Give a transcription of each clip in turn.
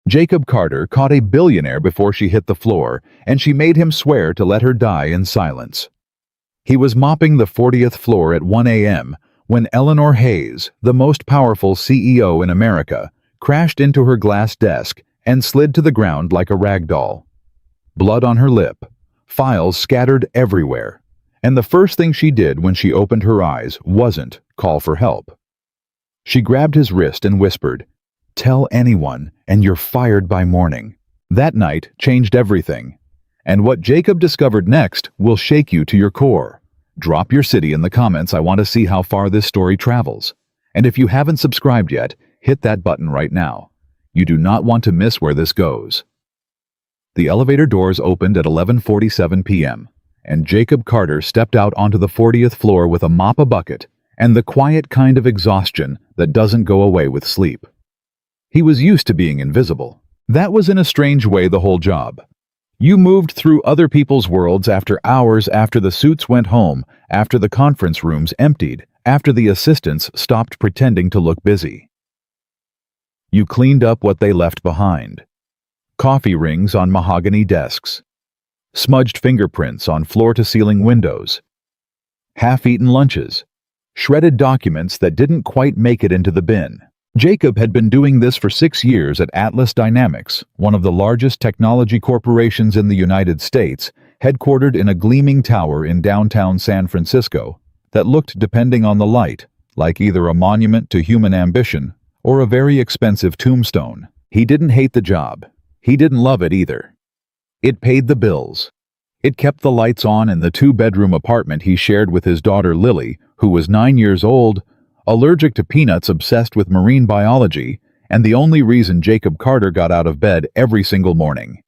Jacob Carter caught a billionaire before she hit the floor, and she made him swear to let her die in silence. He was mopping the 40th floor at 1 a.m. when Eleanor Hayes, the most powerful CEO in America, crashed into her glass desk and slid to the ground like a rag doll. Blood on her lip, files scattered everywhere, and the first thing she did when she opened her eyes wasn't call for help. She grabbed his wrist and whispered, "Tell anyone, and you're fired by morning." That night changed everything. And what Jacob discovered next will shake you to your core. Drop your city in the comments. I want to see how far this story travels. And if you haven't subscribed yet, hit that button right now. You do not want to miss where this goes. The elevator doors opened at 11:47 p.m., and Jacob Carter stepped out onto the 40th floor with a mop, a bucket, and the quiet kind of exhaustion that doesn't go away with sleep. He was used to being invisible. That was in a strange way the whole job. You moved through other people's worlds after hours, after the suits went home, after the conference rooms emptied, after the assistants stopped pretending to look busy. You cleaned up what they left behind. Coffee rings on mahogany desks. Smudged fingerprints on floor-to-ceiling windows. Half-eaten lunches. Shredded documents that didn't quite make it into the bin. Jacob had been doing this for 6 years at Atlas Dynamics, one of the largest technology corporations in the United States, headquartered in a gleaming tower in downtown San Francisco that looked, depending on the light, like either a monument to human ambition or a very expensive tombstone. He didn't hate the job. He didn't love it either. It paid the bills. It kept the lights on in the 2-bedroom apartment he shared with his daughter Lily, who was 9 years old, allergic to peanuts, obsessed with marine biology, and the only reason Jacob Carter got out of bed every single morning.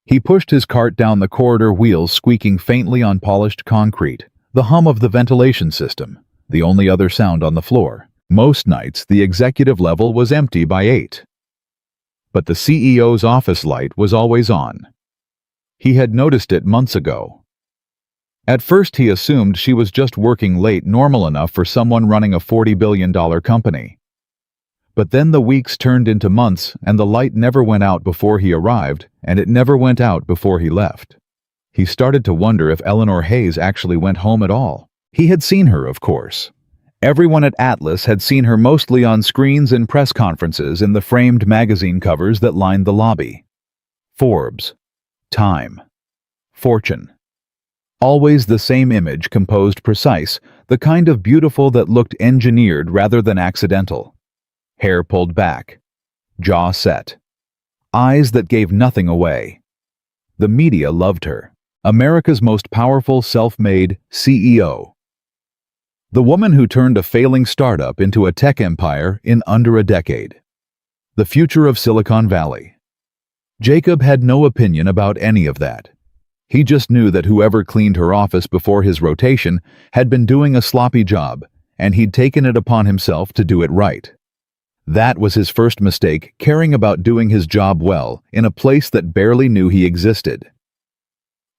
He pushed his cart down the corridor, wheels squeaking faintly on polished concrete, the hum of the ventilation system, the only other sound on the floor. Most nights, the executive level was empty by 8. But the CEO's office light was always on. He had noticed it months ago. At first he assumed she was just working late, normal enough for someone running a $40 billion company. But then the weeks turned into months, and the light never went out before he arrived, and it never went out before he left. He started to wonder if Eleanor Hayes actually went home at all. He had seen her, of course. Everyone at Atlas had seen her, mostly on screens and press conferences in the framed magazine covers that lined the lobby. Forbes, Time, Fortune. Always the same image, composed precise, the kind of beautiful that looked engineered rather than accidental. Hair pulled back, jaw set, eyes that gave nothing away. The media loved her. America's most powerful self-made CEO. The woman who turned a failing startup into a tech empire in under a decade. The future of Silicon Valley. Jacob had no opinion about any of that. He just knew that whoever cleaned her office before his rotation had been doing a sloppy job, and he'd taken it upon himself to do it right. That was his first mistake, caring about doing his job well in a place that barely knew he existed.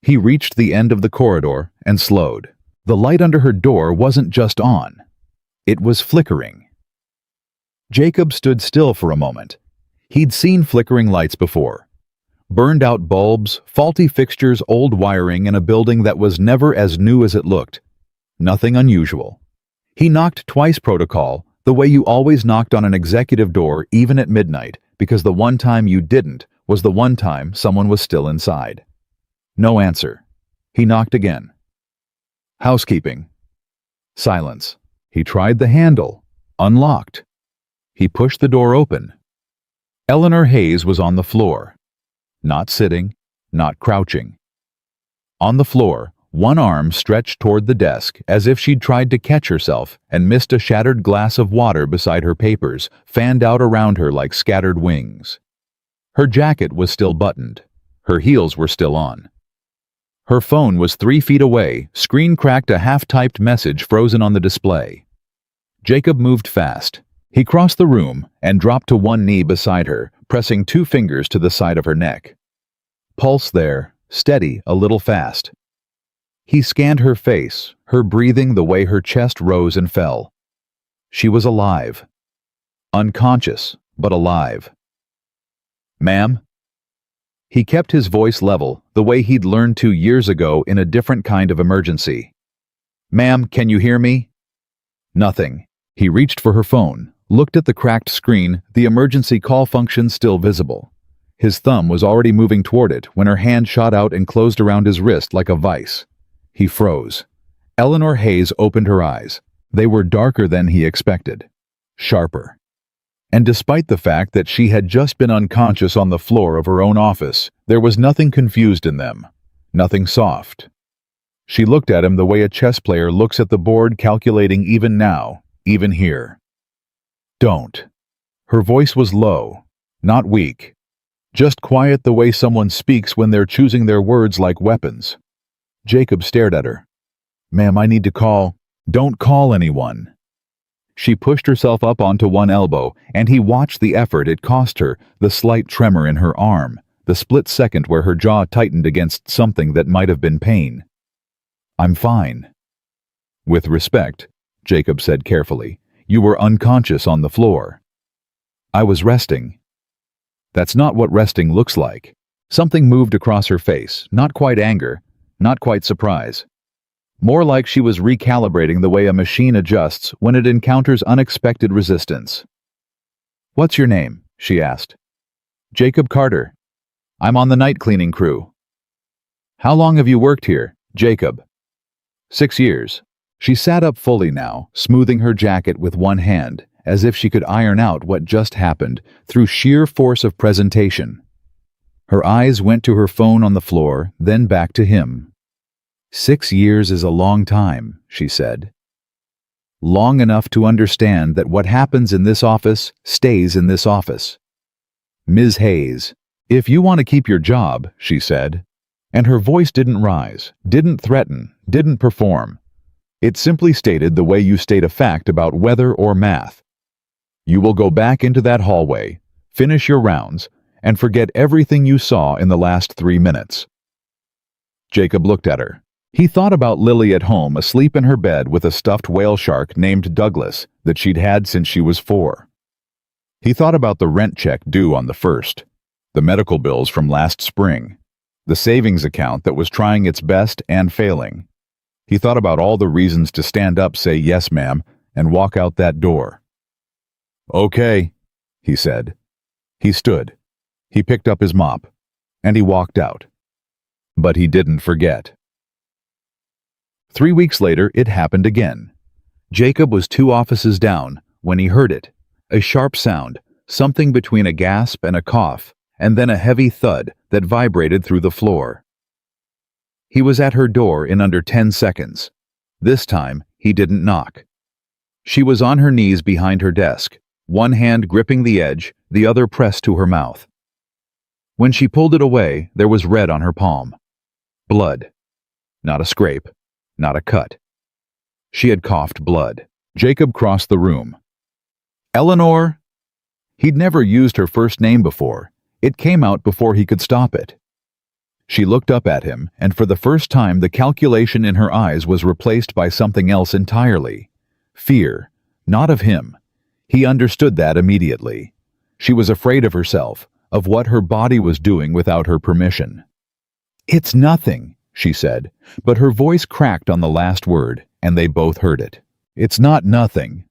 He reached the end of the corridor and slowed. The light under her door wasn't just on. It was flickering. Jacob stood still for a moment. He'd seen flickering lights before. Burned-out bulbs, faulty fixtures, old wiring in a building that was never as new as it looked. Nothing unusual. He knocked twice, protocol, the way you always knocked on an executive door even at midnight, because the one time you didn't was the one time someone was still inside. No answer. He knocked again. Housekeeping. Silence. He tried the handle. Unlocked. He pushed the door open. Eleanor Hayes was on the floor. Not sitting, not crouching. On the floor, one arm stretched toward the desk as if she'd tried to catch herself and missed a shattered glass of water beside her papers, fanned out around her like scattered wings. Her jacket was still buttoned. Her heels were still on. Her phone was 3 feet away, screen cracked, a half-typed message frozen on the display. Jacob moved fast. He crossed the room and dropped to one knee beside her, pressing 2 fingers to the side of her neck. Pulse there, steady, a little fast. He scanned her face, her breathing, the way her chest rose and fell. She was alive. Unconscious, but alive. Ma'am? He kept his voice level, the way he'd learned to years ago in a different kind of emergency. Ma'am, can you hear me? Nothing. He reached for her phone, looked at the cracked screen, the emergency call function still visible. His thumb was already moving toward it when her hand shot out and closed around his wrist like a vice. He froze. Eleanor Hayes opened her eyes. They were darker than he expected. Sharper. And despite the fact that she had just been unconscious on the floor of her own office, there was nothing confused in them. Nothing soft. She looked at him the way a chess player looks at the board, calculating even now, even here. Don't. Her voice was low, not weak. Just quiet the way someone speaks when they're choosing their words like weapons. Jacob stared at her. Ma'am, I need to call. Don't call anyone. She pushed herself up onto one elbow, and he watched the effort it cost her, the slight tremor in her arm, the split second where her jaw tightened against something that might have been pain. I'm fine. With respect, Jacob said carefully, you were unconscious on the floor. I was resting. That's not what resting looks like. Something moved across her face, not quite anger, not quite surprise. More like she was recalibrating the way a machine adjusts when it encounters unexpected resistance. What's your name? She asked. Jacob Carter. I'm on the night cleaning crew. How long have you worked here, Jacob? 6 years. She sat up fully now, smoothing her jacket with one hand, as if she could iron out what just happened through sheer force of presentation. Her eyes went to her phone on the floor, then back to him. 6 years is a long time, she said. Long enough to understand that what happens in this office stays in this office. Ms. Hayes, if you want to keep your job, she said, and her voice didn't rise, didn't threaten, didn't perform. It simply stated the way you state a fact about weather or math. You will go back into that hallway, finish your rounds, and forget everything you saw in the last 3 minutes. Jacob looked at her. He thought about Lily at home, asleep in her bed with a stuffed whale shark named Douglas that she'd had since she was 4. He thought about the rent check due on the 1st, the medical bills from last spring, the savings account that was trying its best and failing. He thought about all the reasons to stand up, say yes, ma'am, and walk out that door. Okay, he said. He stood. He picked up his mop, and he walked out. But he didn't forget. 3 weeks later, it happened again. Jacob was 2 offices down when he heard it, a sharp sound, something between a gasp and a cough, and then a heavy thud that vibrated through the floor. He was at her door in under 10 seconds. This time, he didn't knock. She was on her knees behind her desk, one hand gripping the edge, the other pressed to her mouth. When she pulled it away, there was red on her palm. Blood. Not a scrape. Not a cut. She had coughed blood. Jacob crossed the room. Eleanor? He'd never used her first name before. It came out before he could stop it. She looked up at him, and for the first time the calculation in her eyes was replaced by something else entirely. Fear. Not of him. He understood that immediately. She was afraid of herself, of what her body was doing without her permission. It's nothing, she said, but her voice cracked on the last word, and they both heard it. It's not nothing.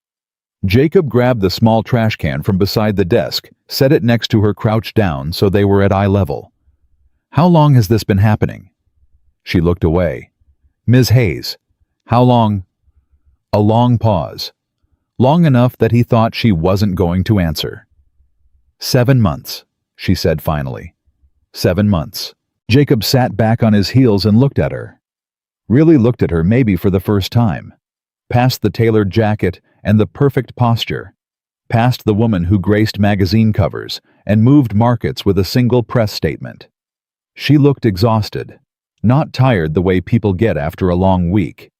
Jacob grabbed the small trash can from beside the desk, set it next to her crouched down so they were at eye level. How long has this been happening? She looked away. Ms. Hayes, how long? A long pause. Long enough that he thought she wasn't going to answer. 7 months, she said finally. 7 months. Jacob sat back on his heels and looked at her. Really looked at her maybe for the first time. Past the tailored jacket and the perfect posture. Past the woman who graced magazine covers and moved markets with a single press statement. She looked exhausted. Not tired the way people get after a long week.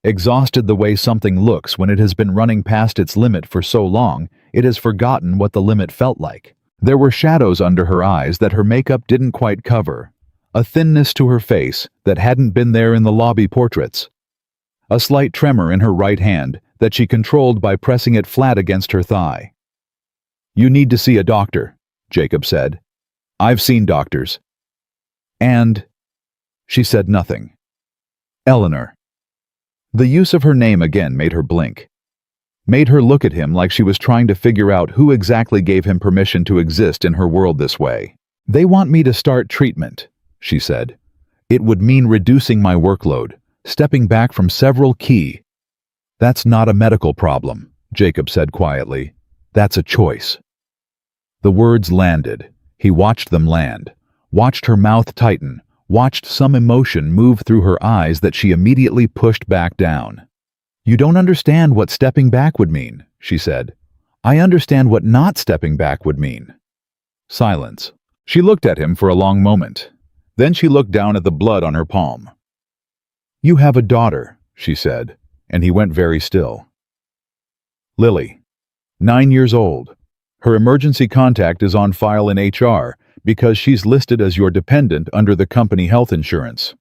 Exhausted the way something looks when it has been running past its limit for so long it has forgotten what the limit felt like. There were shadows under her eyes that her makeup didn't quite cover. A thinness to her face that hadn't been there in the lobby portraits. A slight tremor in her right hand that she controlled by pressing it flat against her thigh. You need to see a doctor, Jacob said. I've seen doctors. And she said nothing. Eleanor. The use of her name again made her blink. Made her look at him like she was trying to figure out who exactly gave him permission to exist in her world this way. They want me to start treatment, she said. It would mean reducing my workload, stepping back from several key. That's not a medical problem, Jacob said quietly. That's a choice. The words landed. He watched them land, watched her mouth tighten, watched some emotion move through her eyes that she immediately pushed back down. You don't understand what stepping back would mean, she said. I understand what not stepping back would mean. Silence. She looked at him for a long moment. Then she looked down at the blood on her palm. You have a daughter, she said, and he went very still. Lily, 9 years old. Her emergency contact is on file in HR because she's listed as your dependent under the company health insurance.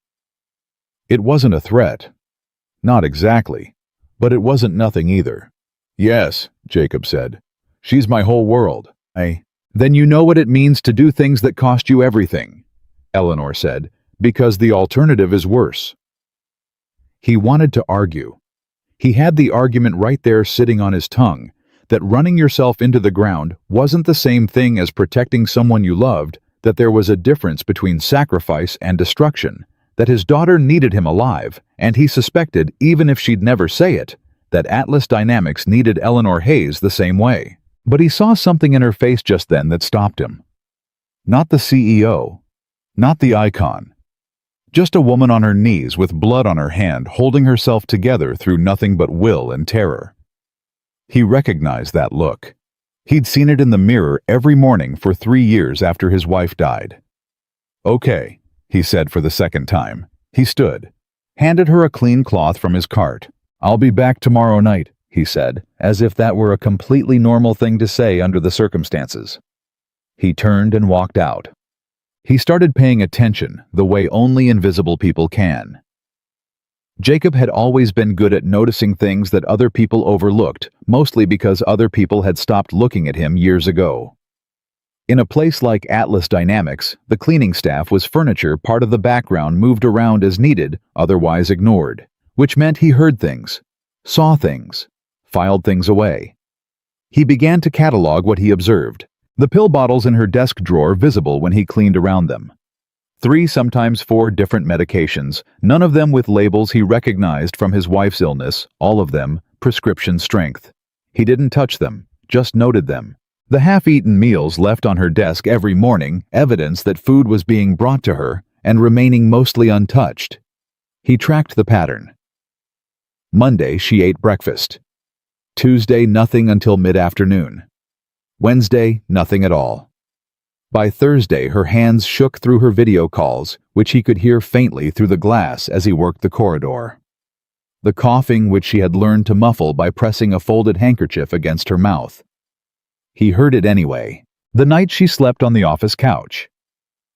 It wasn't a threat. Not exactly. But it wasn't nothing either. Yes, Jacob said. She's my whole world. Then you know what it means to do things that cost you everything, Eleanor said, because the alternative is worse. He wanted to argue. He had the argument right there sitting on his tongue, that running yourself into the ground wasn't the same thing as protecting someone you loved, that there was a difference between sacrifice and destruction, that his daughter needed him alive, and he suspected, even if she'd never say it, that Atlas Dynamics needed Eleanor Hayes the same way. But he saw something in her face just then that stopped him. Not the CEO, not the icon. Just a woman on her knees with blood on her hand, holding herself together through nothing but will and terror. He recognized that look. He'd seen it in the mirror every morning for 3 years after his wife died. Okay, he said for the second time. He stood, handed her a clean cloth from his cart. I'll be back tomorrow night, he said, as if that were a completely normal thing to say under the circumstances. He turned and walked out. He started paying attention the way only invisible people can. Jacob had always been good at noticing things that other people overlooked, mostly because other people had stopped looking at him years ago. In a place like Atlas Dynamics, the cleaning staff was furniture part of the background moved around as needed, otherwise ignored, which meant he heard things, saw things, filed things away. He began to catalog what he observed, the pill bottles in her desk drawer visible when he cleaned around them. 3, sometimes 4 different medications, none of them with labels he recognized from his wife's illness, all of them prescription strength. He didn't touch them, just noted them. The half-eaten meals left on her desk every morning, evidence that food was being brought to her and remaining mostly untouched. He tracked the pattern. Monday, she ate breakfast. Tuesday, nothing until mid-afternoon. Wednesday, nothing at all. By Thursday, her hands shook through her video calls, which he could hear faintly through the glass as he worked the corridor. The coughing which she had learned to muffle by pressing a folded handkerchief against her mouth. He heard it anyway, the night she slept on the office couch.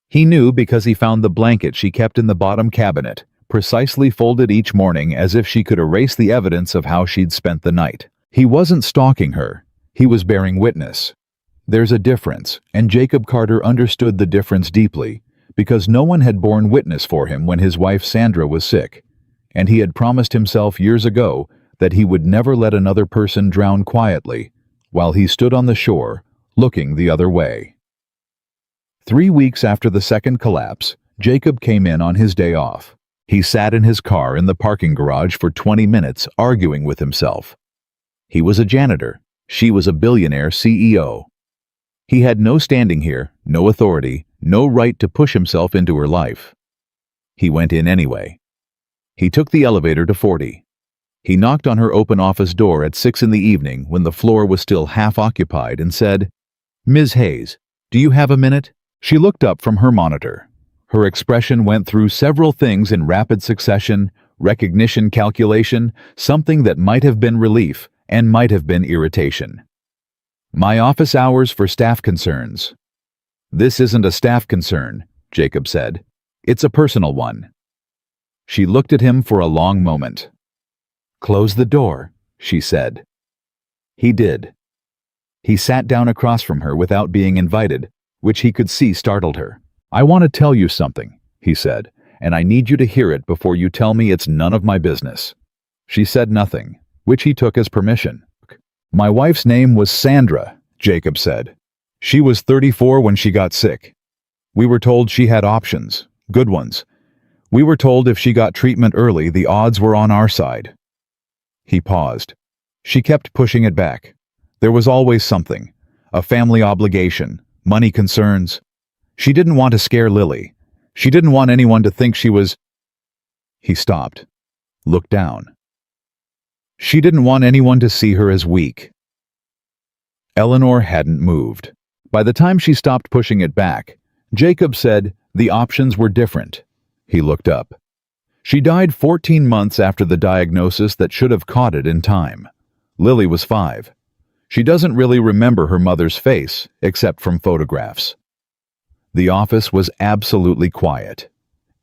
He knew because he found the blanket she kept in the bottom cabinet, precisely folded each morning as if she could erase the evidence of how she'd spent the night. He wasn't stalking her, he was bearing witness. There's a difference, and Jacob Carter understood the difference deeply, because no one had borne witness for him when his wife Sandra was sick, and he had promised himself years ago that he would never let another person drown quietly, while he stood on the shore, looking the other way. 3 weeks after the second collapse, Jacob came in on his day off. He sat in his car in the parking garage for 20 minutes, arguing with himself. He was a janitor. She was a billionaire CEO. He had no standing here, no authority, no right to push himself into her life. He went in anyway. He took the elevator to 40. He knocked on her open office door at 6 in the evening when the floor was still half occupied and said, "Ms. Hayes, do you have a minute?" She looked up from her monitor. Her expression went through several things in rapid succession, recognition calculation, something that might have been relief and might have been irritation. "My office hours for staff concerns." "This isn't a staff concern," Jacob said. "It's a personal one." She looked at him for a long moment. "Close the door," she said. He did. He sat down across from her without being invited, which he could see startled her. "I want to tell you something," he said, "and I need you to hear it before you tell me it's none of my business." She said nothing, which he took as permission. "My wife's name was Sandra," Jacob said. "She was 34 when she got sick. We were told she had options, good ones. We were told if she got treatment early, the odds were on our side." He paused. She kept pushing it back. There was always something. A family obligation, money concerns. She didn't want to scare Lily. She didn't want anyone to think she was... He stopped, looked down. She didn't want anyone to see her as weak. Eleanor hadn't moved. By the time she stopped pushing it back, Jacob said the options were different. He looked up. She died 14 months after the diagnosis that should have caught it in time. Lily was 5. She doesn't really remember her mother's face, except from photographs. The office was absolutely quiet.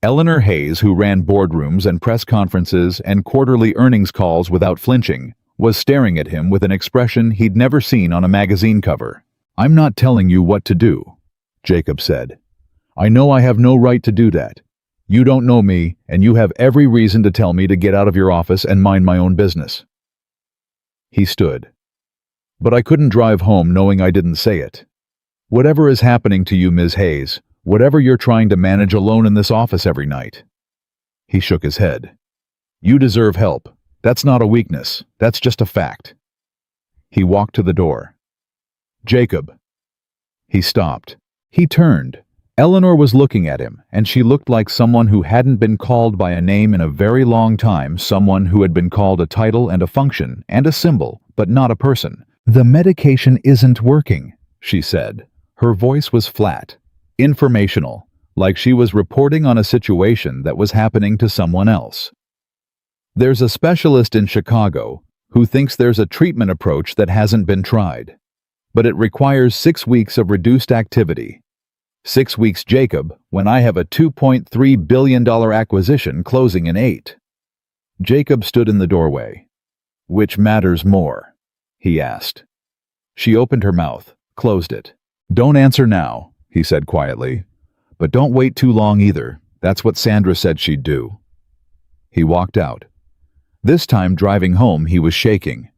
Eleanor Hayes, who ran boardrooms and press conferences and quarterly earnings calls without flinching, was staring at him with an expression he'd never seen on a magazine cover. "I'm not telling you what to do," Jacob said. "I know I have no right to do that. You don't know me, and you have every reason to tell me to get out of your office and mind my own business." He stood. "But I couldn't drive home knowing I didn't say it. Whatever is happening to you, Ms. Hayes, whatever you're trying to manage alone in this office every night." He shook his head. "You deserve help. That's not a weakness. That's just a fact." He walked to the door. "Jacob." He stopped. He turned. Eleanor was looking at him, and she looked like someone who hadn't been called by a name in a very long time, someone who had been called a title and a function and a symbol, but not a person. "The medication isn't working," she said. Her voice was flat, informational, like she was reporting on a situation that was happening to someone else. "There's a specialist in Chicago who thinks there's a treatment approach that hasn't been tried. But it requires 6 weeks of reduced activity. 6 weeks, Jacob, when I have a $2.3 billion acquisition closing in 8. Jacob stood in the doorway. "Which matters more?" he asked. She opened her mouth, closed it. "Don't answer now," he said quietly. "But don't wait too long either. That's what Sandra said she'd do." He walked out. This time driving home he was shaking.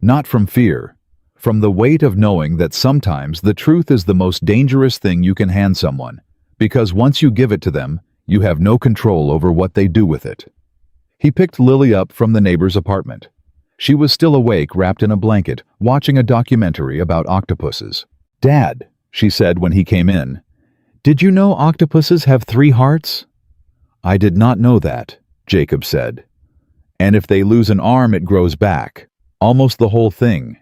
Not from fear. From the weight of knowing that sometimes the truth is the most dangerous thing you can hand someone, because once you give it to them, you have no control over what they do with it. He picked Lily up from the neighbor's apartment. She was still awake, wrapped in a blanket, watching a documentary about octopuses. "Dad," she said when he came in, "did you know octopuses have 3 hearts?" "I did not know that," Jacob said. "And if they lose an arm, it grows back. Almost the whole thing."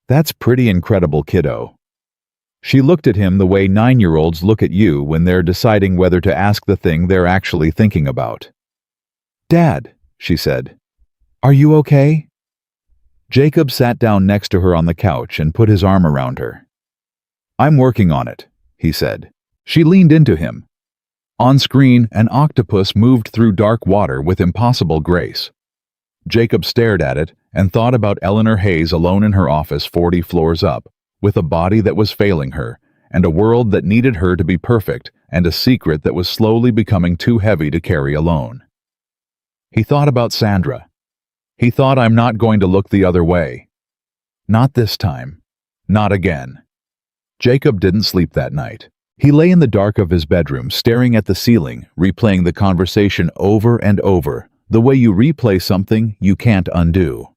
"That's pretty incredible, kiddo." She looked at him the way 9-year-olds look at you when they're deciding whether to ask the thing they're actually thinking about. "Dad," she said, "are you okay?" Jacob sat down next to her on the couch and put his arm around her. "I'm working on it," he said. She leaned into him. On screen, an octopus moved through dark water with impossible grace. Jacob stared at it and thought about Eleanor Hayes alone in her office 40 floors up, with a body that was failing her, and a world that needed her to be perfect, and a secret that was slowly becoming too heavy to carry alone. He thought about Sandra. He thought, "I'm not going to look the other way. Not this time. Not again." Jacob didn't sleep that night. He lay in the dark of his bedroom, staring at the ceiling, replaying the conversation over and over, the way you replay something you can't undo.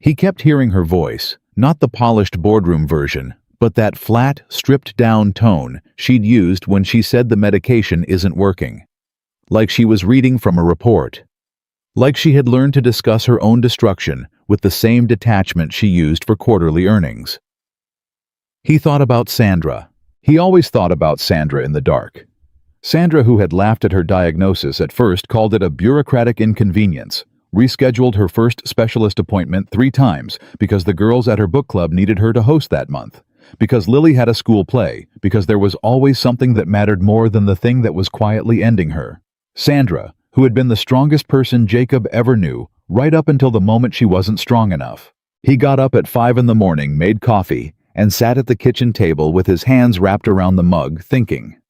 He kept hearing her voice, not the polished boardroom version, but that flat, stripped-down tone she'd used when she said the medication isn't working. Like she was reading from a report. Like she had learned to discuss her own destruction with the same detachment she used for quarterly earnings. He thought about Sandra. He always thought about Sandra in the dark. Sandra, who had laughed at her diagnosis at first, called it a bureaucratic inconvenience, rescheduled her first specialist appointment 3 times because the girls at her book club needed her to host that month, because Lily had a school play, because there was always something that mattered more than the thing that was quietly ending her. Sandra, who had been the strongest person Jacob ever knew, right up until the moment she wasn't strong enough. He got up at 5 in the morning, made coffee, and sat at the kitchen table with his hands wrapped around the mug, thinking.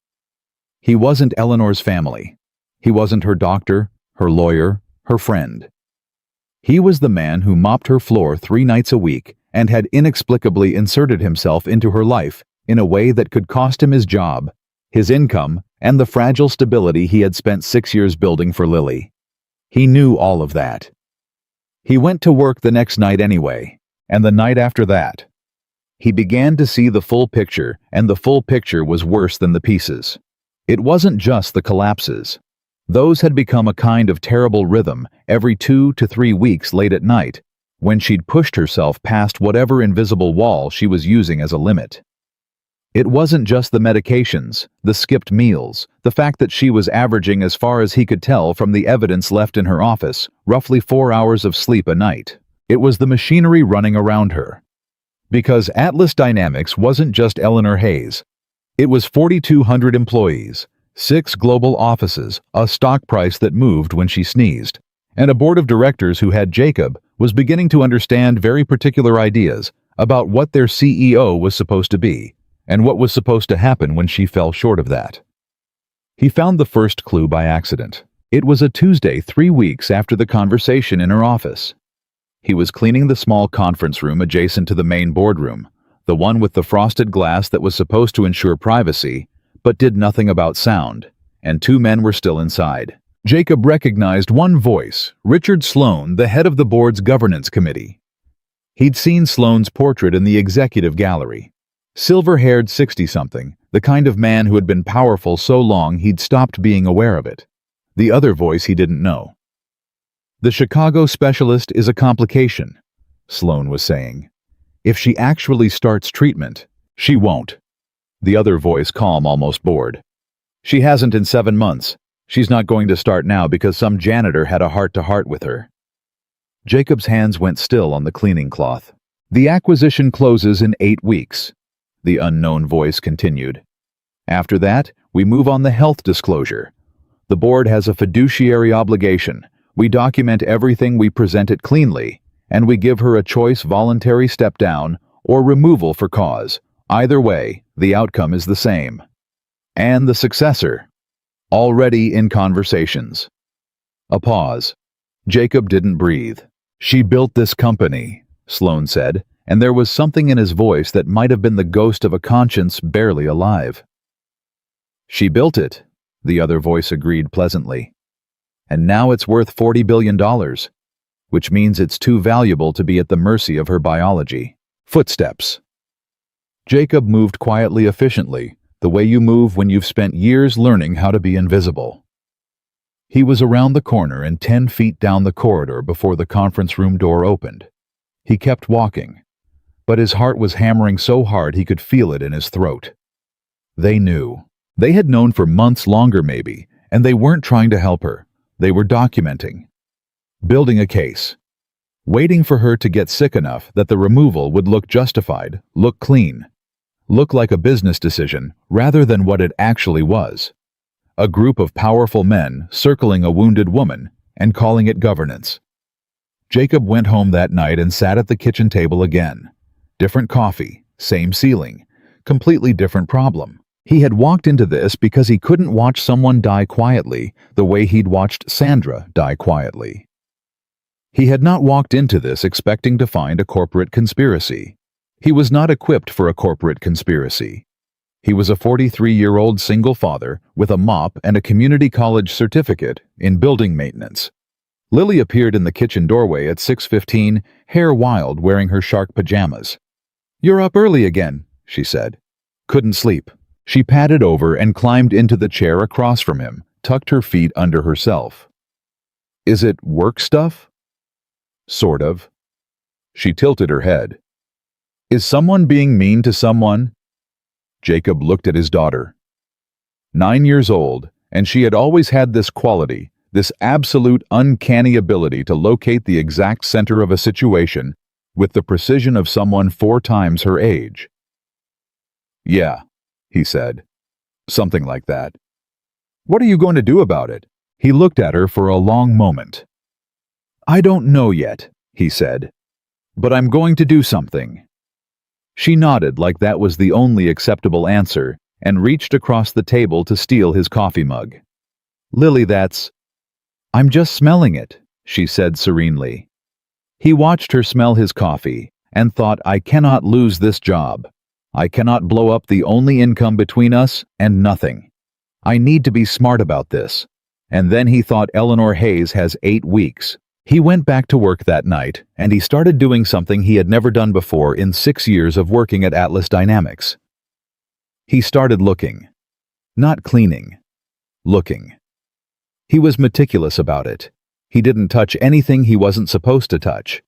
He wasn't Eleanor's family. He wasn't her doctor, her lawyer, her friend. He was the man who mopped her floor 3 nights a week and had inexplicably inserted himself into her life in a way that could cost him his job, his income, and the fragile stability he had spent 6 years building for Lily. He knew all of that. He went to work the next night anyway, and the night after that. He began to see the full picture, and the full picture was worse than the pieces. It wasn't just the collapses. Those had become a kind of terrible rhythm every 2 to 3 weeks late at night, when she'd pushed herself past whatever invisible wall she was using as a limit. It wasn't just the medications, the skipped meals, the fact that she was averaging, as far as he could tell from the evidence left in her office, roughly 4 hours of sleep a night. It was the machinery running around her. Because Atlas Dynamics wasn't just Eleanor Hayes. It was 4,200 employees, 6 global offices, a stock price that moved when she sneezed, and a board of directors who had Jacob was beginning to understand very particular ideas about what their CEO was supposed to be, and what was supposed to happen when she fell short of that. He found the first clue by accident. It was a Tuesday 3 weeks after the conversation in her office. He was cleaning the small conference room adjacent to the main boardroom, the one with the frosted glass that was supposed to ensure privacy, but did nothing about sound, and 2 men were still inside. Jacob recognized one voice, Richard Sloan, the head of the board's governance committee. He'd seen Sloan's portrait in the executive gallery. Silver-haired 60-something, the kind of man who had been powerful so long he'd stopped being aware of it. The other voice he didn't know. The Chicago specialist is a complication, Sloan was saying. If she actually starts treatment, she won't. The other voice calm, almost bored. She hasn't in 7 months. She's not going to start now because some janitor had a heart-to-heart with her. Jacob's hands went still on the cleaning cloth. The acquisition closes in 8 weeks, the unknown voice continued. After that, we move on the health disclosure. The board has a fiduciary obligation. We document everything, we present it cleanly, and we give her a choice: voluntary step down or removal for cause. Either way, the outcome is the same. And the successor? Already in conversations. A pause. Jacob didn't breathe. She built this company, Sloan said, and there was something in his voice that might have been the ghost of a conscience barely alive. She built it, the other voice agreed pleasantly. And now it's worth $40 billion, which means it's too valuable to be at the mercy of her biology. Footsteps. Jacob moved quietly, efficiently, the way you move when you've spent years learning how to be invisible. He was around the corner and 10 feet down the corridor before the conference room door opened. He kept walking, but his heart was hammering so hard he could feel it in his throat. They knew. They had known for months longer maybe, and they weren't trying to help her. They were documenting. Building a case. Waiting for her to get sick enough that the removal would look justified, look clean. Look like a business decision rather than what it actually was. A group of powerful men circling a wounded woman and calling it governance. Jacob went home that night and sat at the kitchen table again. Different coffee, same ceiling, completely different problem. He had walked into this because he couldn't watch someone die quietly the way he'd watched Sandra die quietly. He had not walked into this expecting to find a corporate conspiracy. He was not equipped for a corporate conspiracy. He was a 43-year-old single father with a mop and a community college certificate in building maintenance. Lily appeared in the kitchen doorway at 6:15, hair wild, wearing her shark pajamas. "You're up early again," she said. "Couldn't sleep." She padded over and climbed into the chair across from him, tucked her feet under herself. "Is it work stuff?" "Sort of." She tilted her head. "Is someone being mean to someone?" Jacob looked at his daughter. 9 years old, and she had always had this quality, this absolute uncanny ability to locate the exact center of a situation with the precision of someone 4 times her age. "Yeah," he said. "Something like that." "What are you going to do about it?" He looked at her for a long moment. "I don't know yet," he said. "But I'm going to do something." She nodded like that was the only acceptable answer and reached across the table to steal his coffee mug. "Lily, that's—" "I'm just smelling it," she said serenely. He watched her smell his coffee and thought, I cannot lose this job. I cannot blow up the only income between us and nothing. I need to be smart about this. And then he thought Eleanor Hayes has 8 weeks. He went back to work that night, and he started doing something he had never done before in 6 years of working at Atlas Dynamics. He started looking. Not cleaning. Looking. He was meticulous about it. He didn't touch anything he wasn't supposed to touch.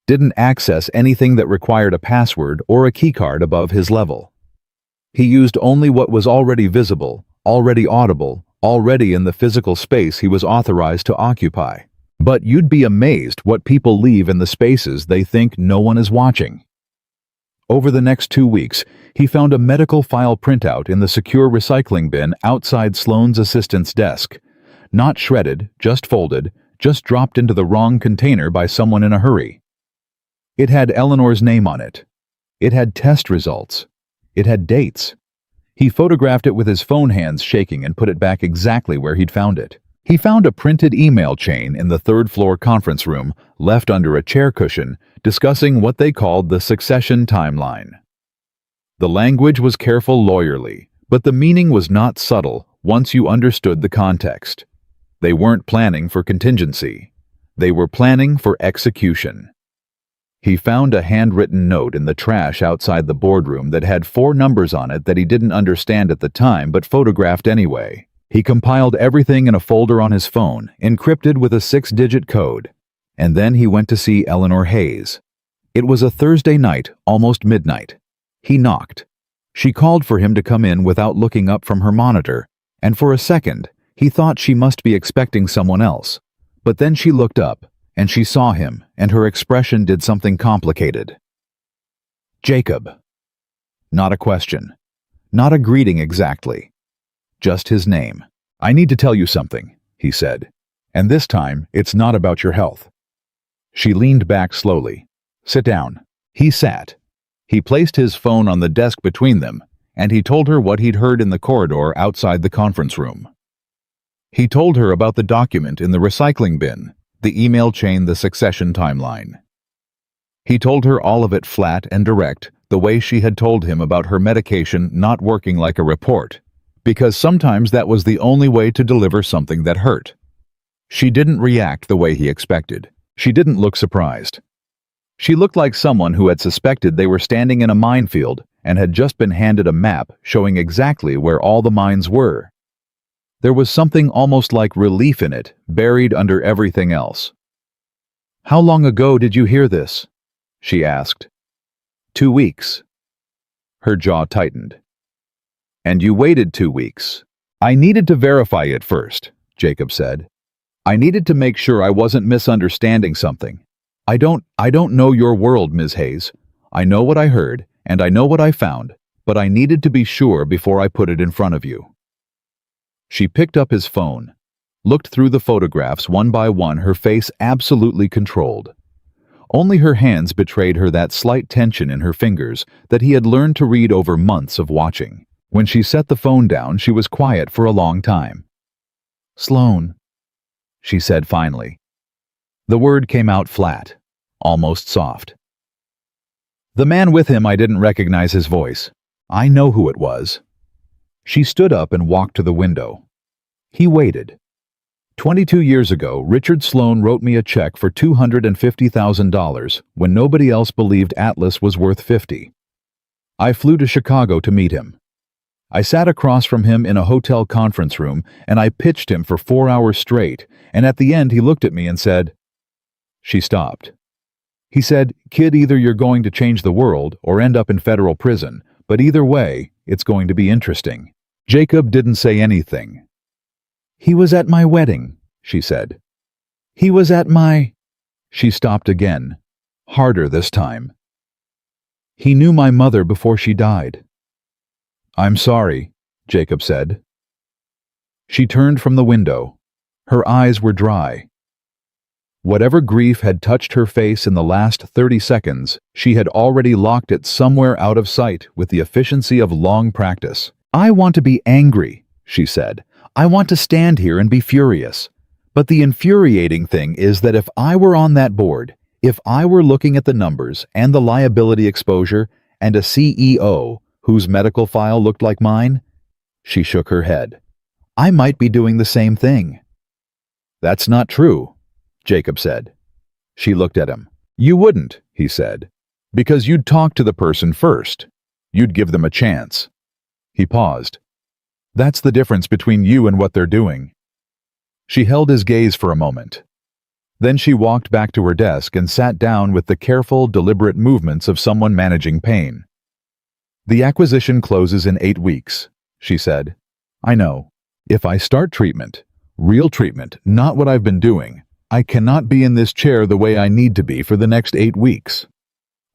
Didn't access anything that required a password or a keycard above his level. He used only what was already visible, already audible, already in the physical space he was authorized to occupy. But you'd be amazed what people leave in the spaces they think no one is watching. Over the next 2 weeks, he found a medical file printout in the secure recycling bin outside Sloane's assistant's desk. Not shredded, just folded, just dropped into the wrong container by someone in a hurry. It had Eleanor's name on it. It had test results. It had dates. He photographed it with his phone hands shaking and put it back exactly where he'd found it. He found a printed email chain in the third-floor conference room, left under a chair cushion, discussing what they called the succession timeline. The language was careful, lawyerly, but the meaning was not subtle once you understood the context. They weren't planning for contingency. They were planning for execution. He found a handwritten note in the trash outside the boardroom that had 4 numbers on it that he didn't understand at the time but photographed anyway. He compiled everything in a folder on his phone, encrypted with a 6-digit code. And then he went to see Eleanor Hayes. It was a Thursday night, almost midnight. He knocked. She called for him to come in without looking up from her monitor, and for a second, he thought she must be expecting someone else. But then she looked up, and she saw him, and her expression did something complicated. Jacob. Not a question. Not a greeting exactly. Just his name. "I need to tell you something," he said. "And this time, it's not about your health." She leaned back slowly. "Sit down." He sat. He placed his phone on the desk between them, and he told her what he'd heard in the corridor outside the conference room. He told her about the document in the recycling bin, the email chain, the succession timeline. He told her all of it flat and direct, the way she had told him about her medication not working like a report, because sometimes that was the only way to deliver something that hurt. She didn't react the way he expected. She didn't look surprised. She looked like someone who had suspected they were standing in a minefield and had just been handed a map showing exactly where all the mines were. There was something almost like relief in it, buried under everything else. "How long ago did you hear this?" she asked. 2 weeks. Her jaw tightened. "And you waited 2 weeks. I needed to verify it first," Jacob said. "I needed to make sure I wasn't misunderstanding something. I don't know your world, Ms. Hayes. I know what I heard, and I know what I found, but I needed to be sure before I put it in front of you." She picked up his phone, looked through the photographs one by one, her face absolutely controlled. Only her hands betrayed her that slight tension in her fingers that he had learned to read over months of watching. When she set the phone down, she was quiet for a long time. "Sloane," she said finally. The word came out flat, almost soft. The man with him, I didn't recognize his voice. I know who it was. She stood up and walked to the window. He waited. 22 years ago, Richard Sloane wrote me a check for $250,000 when nobody else believed Atlas was worth $50. I flew to Chicago to meet him. I sat across from him in a hotel conference room, and I pitched him for 4 hours straight, and at the end he looked at me and said— She stopped. He said, "Kid, either you're going to change the world or end up in federal prison, but either way, it's going to be interesting." Jacob didn't say anything. "He was at my wedding," she said. "He was at my—" She stopped again, harder this time. "He knew my mother before she died." "I'm sorry," Jacob said. She turned from the window. Her eyes were dry. Whatever grief had touched her face in the last 30 seconds, she had already locked it somewhere out of sight with the efficiency of long practice. "I want to be angry," she said. "I want to stand here and be furious. But the infuriating thing is that if I were on that board, if I were looking at the numbers and the liability exposure and a CEO whose medical file looked like mine," she shook her head, "I might be doing the same thing." "That's not true," Jacob said. She looked at him. "You wouldn't," he said, "because you'd talk to the person first. You'd give them a chance." He paused. "That's the difference between you and what they're doing." She held his gaze for a moment. Then she walked back to her desk and sat down with the careful, deliberate movements of someone managing pain. "The acquisition closes in 8 weeks," she said. "I know. If I start treatment, real treatment, not what I've been doing, I cannot be in this chair the way I need to be for the next 8 weeks.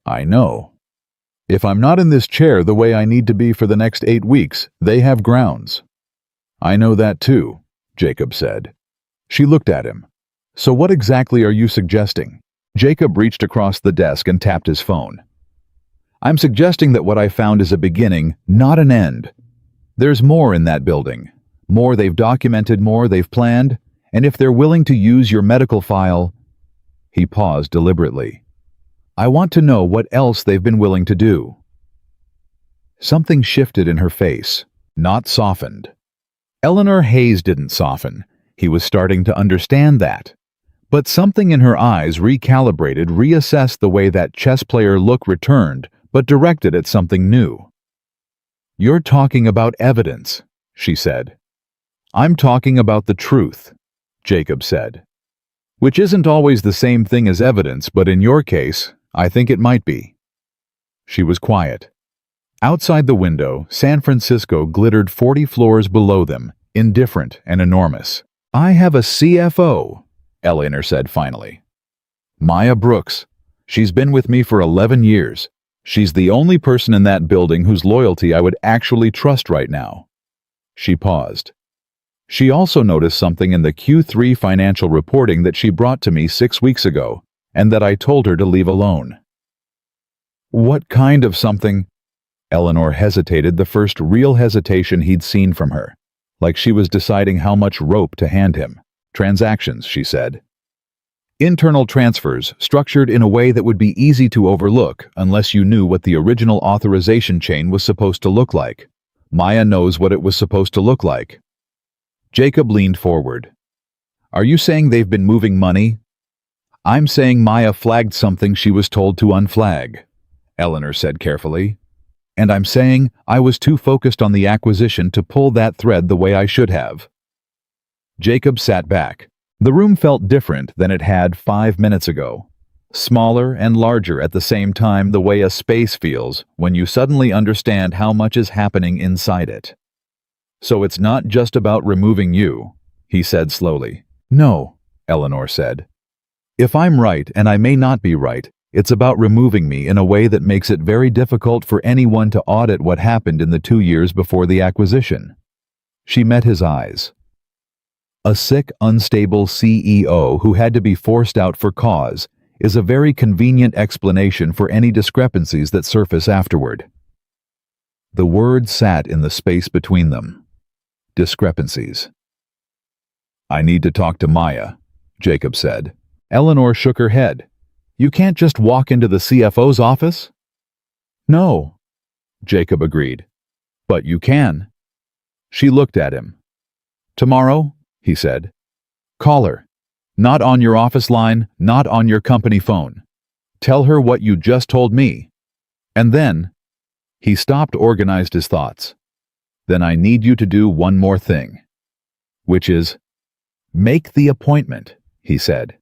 I know. If I'm not in this chair the way I need to be for the next 8 weeks, they have grounds." "I know that too," Jacob said. She looked at him. "So what exactly are you suggesting?" Jacob reached across the desk and tapped his phone. "I'm suggesting that what I found is a beginning, not an end. There's more in that building. More they've documented, more they've planned, and if they're willing to use your medical file—" He paused deliberately. "I want to know what else they've been willing to do." Something shifted in her face, not softened. Eleanor Hayes didn't soften. He was starting to understand that. But something in her eyes recalibrated, reassessed the way that chess player look returned, but directed at something new. "You're talking about evidence," she said. "I'm talking about the truth," Jacob said. "Which isn't always the same thing as evidence, but in your case, I think it might be." She was quiet. Outside the window, San Francisco glittered 40 floors below them, indifferent and enormous. "I have a CFO," Eleanor said finally. "Maya Brooks. She's been with me for 11 years. She's the only person in that building whose loyalty I would actually trust right now." She paused. She also noticed something in the Q3 financial reporting that she brought to me 6 weeks ago, and that I told her to leave alone. "What kind of something?" Eleanor hesitated, the first real hesitation he'd seen from her, like she was deciding how much rope to hand him. "Transactions," she said. "Internal transfers, structured in a way that would be easy to overlook unless you knew what the original authorization chain was supposed to look like. Maya knows what it was supposed to look like." Jacob leaned forward. "Are you saying they've been moving money?" "I'm saying Maya flagged something she was told to unflag," Eleanor said carefully. "And I'm saying I was too focused on the acquisition to pull that thread the way I should have." Jacob sat back. The room felt different than it had 5 minutes ago. Smaller and larger at the same time, the way a space feels when you suddenly understand how much is happening inside it. "So it's not just about removing you," he said slowly. "No," Eleanor said. "If I'm right, and I may not be right, it's about removing me in a way that makes it very difficult for anyone to audit what happened in the 2 years before the acquisition." She met his eyes. A sick, unstable CEO who had to be forced out for cause is a very convenient explanation for any discrepancies that surface afterward. The word sat in the space between them. Discrepancies. "I need to talk to Maya," Jacob said. Eleanor shook her head. "You can't just walk into the CFO's office?" "No," Jacob agreed. "But you can." She looked at him. "Tomorrow," he said. "Call her. Not on your office line, not on your company phone. Tell her what you just told me. And then—" He stopped, organized his thoughts. "Then I need you to do one more thing. Which is, make the appointment," he said.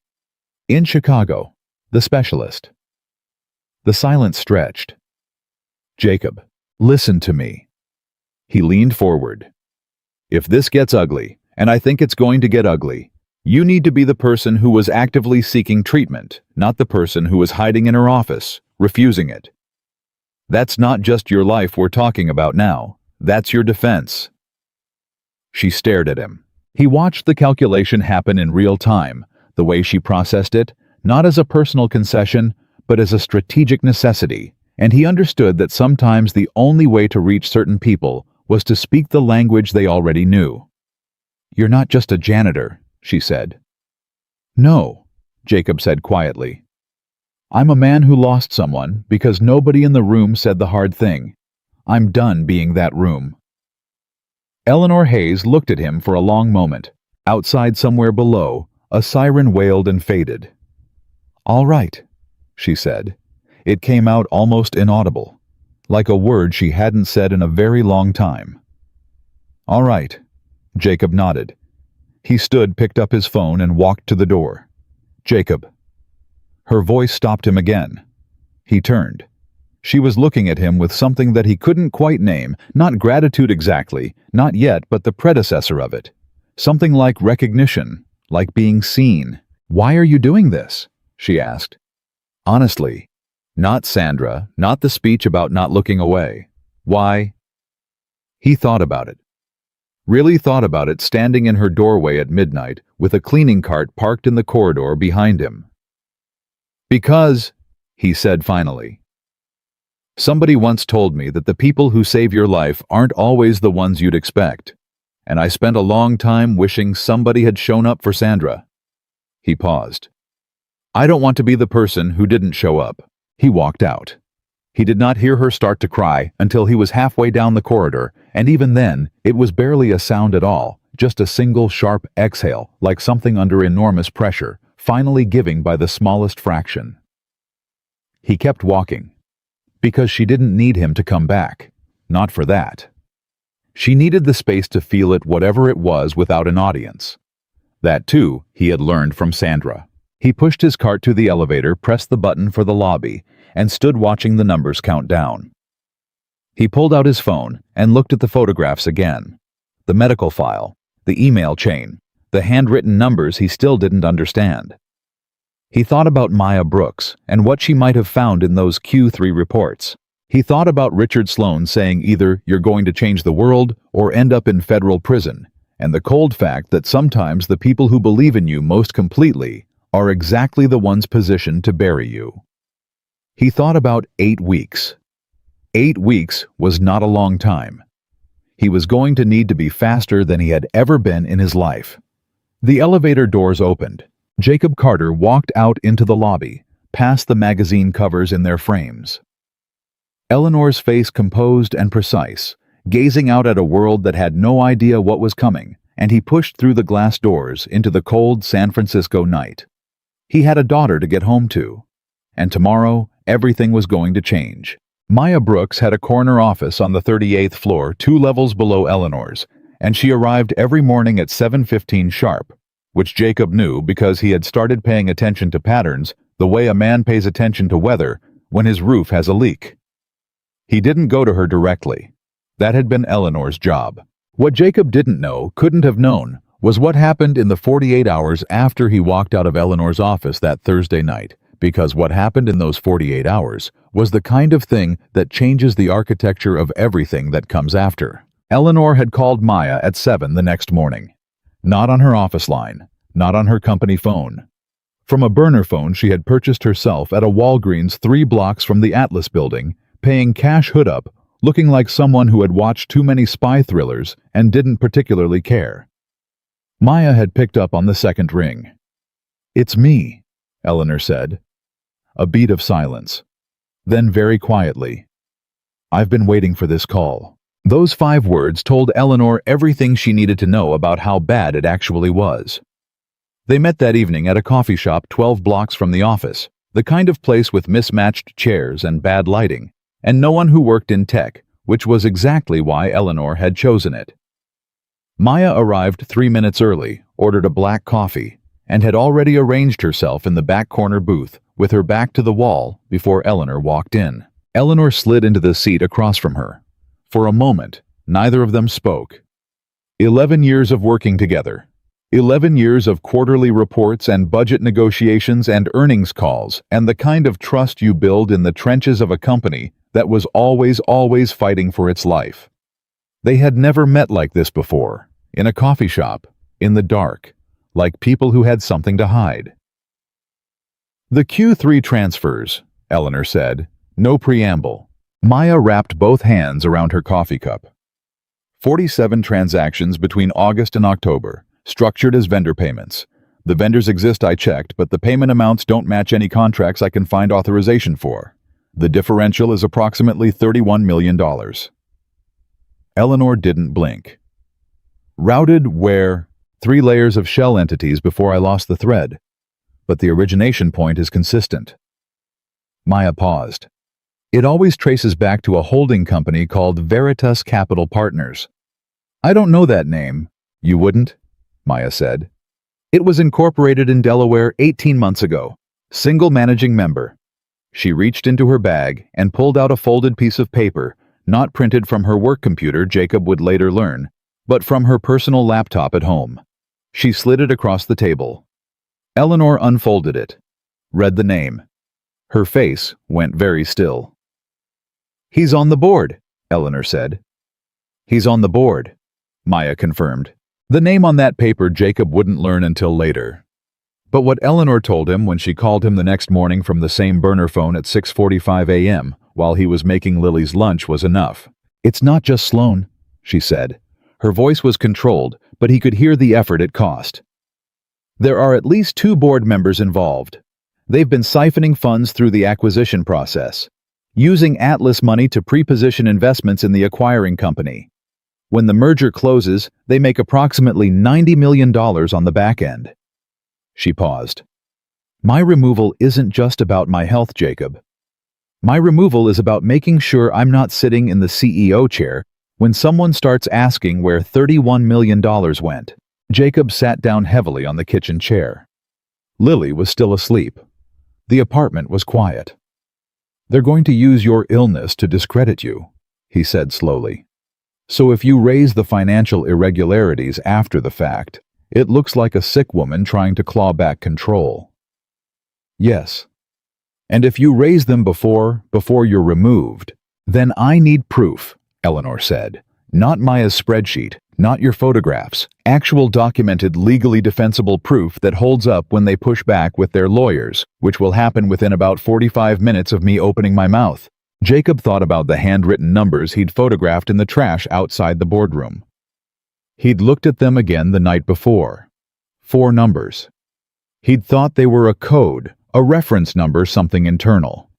"In Chicago, the specialist." The silence stretched. "Jacob, listen to me." He leaned forward. "If this gets ugly, and I think it's going to get ugly, you need to be the person who was actively seeking treatment, not the person who was hiding in her office, refusing it. That's not just your life we're talking about now. That's your defense." She stared at him. He watched the calculation happen in real time, the way she processed it, not as a personal concession, but as a strategic necessity, and he understood that sometimes the only way to reach certain people was to speak the language they already knew. "You're not just a janitor," she said. "No," Jacob said quietly. "I'm a man who lost someone because nobody in the room said the hard thing. I'm done being that room." Eleanor Hayes looked at him for a long moment. Outside somewhere below, a siren wailed and faded. "All right," she said. It came out almost inaudible, like a word she hadn't said in a very long time. "All right," Jacob nodded. He stood, picked up his phone, and walked to the door. "Jacob." Her voice stopped him again. He turned. She was looking at him with something that he couldn't quite name, not gratitude exactly, not yet, but the predecessor of it. Something like recognition, like being seen. "Why are you doing this?" she asked. Honestly. Not Sandra, not the speech about not looking away. Why? He thought about it. Really thought about it standing in her doorway at midnight with a cleaning cart parked in the corridor behind him. "Because," he said finally, "somebody once told me that the people who save your life aren't always the ones you'd expect, and I spent a long time wishing somebody had shown up for Sandra." He paused. "I don't want to be the person who didn't show up." He walked out. He did not hear her start to cry until he was halfway down the corridor, and even then, it was barely a sound at all, just a single sharp exhale, like something under enormous pressure, finally giving by the smallest fraction. He kept walking. Because she didn't need him to come back. Not for that. She needed the space to feel it, whatever it was, without an audience. That, too, he had learned from Sandra. He pushed his cart to the elevator, pressed the button for the lobby, and stood watching the numbers count down. He pulled out his phone and looked at the photographs again. The medical file, the email chain, the handwritten numbers he still didn't understand. He thought about Maya Brooks and what she might have found in those Q3 reports. He thought about Richard Sloan saying either "you're going to change the world" or "end up in federal prison," and the cold fact that sometimes the people who believe in you most completely are exactly the ones positioned to bury you. He thought about 8 weeks. 8 weeks was not a long time. He was going to need to be faster than he had ever been in his life. The elevator doors opened. Jacob Carter walked out into the lobby, past the magazine covers in their frames. Eleanor's face composed and precise, gazing out at a world that had no idea what was coming, and he pushed through the glass doors into the cold San Francisco night. He had a daughter to get home to, and tomorrow everything was going to change. Maya Brooks had a corner office on the 38th floor, 2 levels below Eleanor's, and she arrived every morning at 7:15 sharp, which Jacob knew because he had started paying attention to patterns the way a man pays attention to weather when his roof has a leak. He didn't go to her directly. That had been Eleanor's job. What Jacob didn't know, couldn't have known, was what happened in the 48 hours after he walked out of Eleanor's office that Thursday night, because what happened in those 48 hours was the kind of thing that changes the architecture of everything that comes after. Eleanor had called Maya at 7 the next morning. Not on her office line, not on her company phone. From a burner phone she had purchased herself at a Walgreens 3 blocks from the Atlas building, paying cash hood up, looking like someone who had watched too many spy thrillers and didn't particularly care. Maya had picked up on the second ring. "It's me," Eleanor said. A beat of silence. Then very quietly, "I've been waiting for this call." Those 5 words told Eleanor everything she needed to know about how bad it actually was. They met that evening at a coffee shop 12 blocks from the office, the kind of place with mismatched chairs and bad lighting, and no one who worked in tech, which was exactly why Eleanor had chosen it. Maya arrived 3 minutes early, ordered a black coffee, and had already arranged herself in the back corner booth with her back to the wall before Eleanor walked in. Eleanor slid into the seat across from her. For a moment, neither of them spoke. 11 years of working together. 11 years of quarterly reports and budget negotiations and earnings calls, and the kind of trust you build in the trenches of a company that was always fighting for its life. They had never met like this before, in a coffee shop, in the dark, like people who had something to hide. The Q3 transfers, Eleanor said. No preamble. Maya wrapped both hands around her coffee cup. 47 transactions between August and October, structured as vendor payments. The vendors exist, I checked, but the payment amounts don't match any contracts I can find authorization for. The differential is approximately $31 million. Eleanor didn't blink. Routed where? 3 layers of shell entities before I lost the thread. But the origination point is consistent. Maya paused. It always traces back to a holding company called Veritas Capital Partners. I don't know that name. You wouldn't? Maya said. It was incorporated in Delaware 18 months ago. Single managing member. She reached into her bag and pulled out a folded piece of paper, not printed from her work computer, Jacob would later learn, but from her personal laptop at home. She slid it across the table. Eleanor unfolded it, read the name. Her face went very still. He's on the board, Eleanor said. He's on the board, Maya confirmed. The name on that paper Jacob wouldn't learn until later. But what Eleanor told him when she called him the next morning from the same burner phone at 6:45 a.m. while he was making Lily's lunch was enough. It's not just Sloan, she said. Her voice was controlled, but he could hear the effort it cost. There are at least 2 board members involved. They've been siphoning funds through the acquisition process, using Atlas money to pre-position investments in the acquiring company. When the merger closes, they make approximately $90 million on the back end. She paused. My removal isn't just about my health, Jacob. My removal is about making sure I'm not sitting in the CEO chair when someone starts asking where $31 million went. Jacob sat down heavily on the kitchen chair. Lily was still asleep. The apartment was quiet. They're going to use your illness to discredit you, he said slowly. So if you raise the financial irregularities after the fact, it looks like a sick woman trying to claw back control. Yes. And if you raise them before you're removed, then I need proof, Eleanor said. Not Maya's spreadsheet, not your photographs, actual documented legally defensible proof that holds up when they push back with their lawyers, which will happen within about 45 minutes of me opening my mouth. Jacob thought about the handwritten numbers he'd photographed in the trash outside the boardroom. He'd looked at them again the night before. 4 numbers. He'd thought they were a code, a reference number, something internal.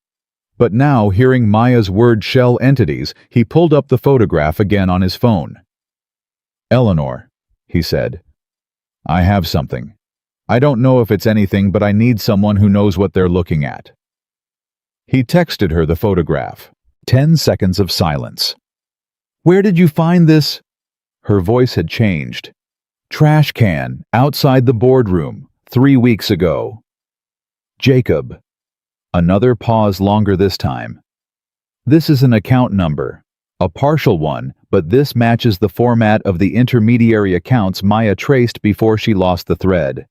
But now, hearing Maya's word shell entities, he pulled up the photograph again on his phone. Eleanor, he said. I have something. I don't know if it's anything, but I need someone who knows what they're looking at. He texted her the photograph. 10 seconds of silence. Where did you find this? Her voice had changed. Trash can, outside the boardroom, 3 weeks ago. Jacob. Another pause, longer this time. This is an account number. A partial one, but this matches the format of the intermediary accounts Maya traced before she lost the thread.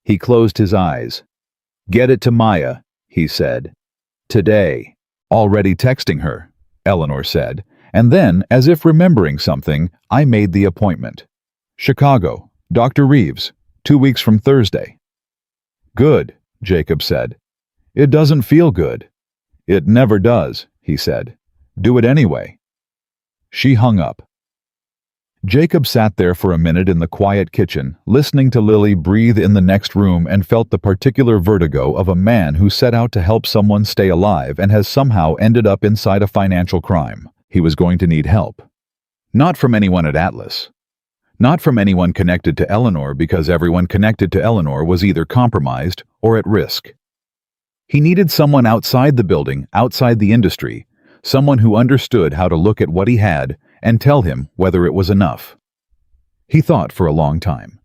He closed his eyes. Get it to Maya, he said. Today. Already texting her, Eleanor said, and then, as if remembering something, I made the appointment. Chicago, Dr. Reeves, 2 weeks from Thursday. Good, Jacob said. It doesn't feel good. It never does, he said. Do it anyway. She hung up. Jacob sat there for a minute in the quiet kitchen, listening to Lily breathe in the next room, and felt the particular vertigo of a man who set out to help someone stay alive and has somehow ended up inside a financial crime. He was going to need help. Not from anyone at Atlas. Not from anyone connected to Eleanor, because everyone connected to Eleanor was either compromised or at risk. He needed someone outside the building, outside the industry, someone who understood how to look at what he had and tell him whether it was enough. He thought for a long time.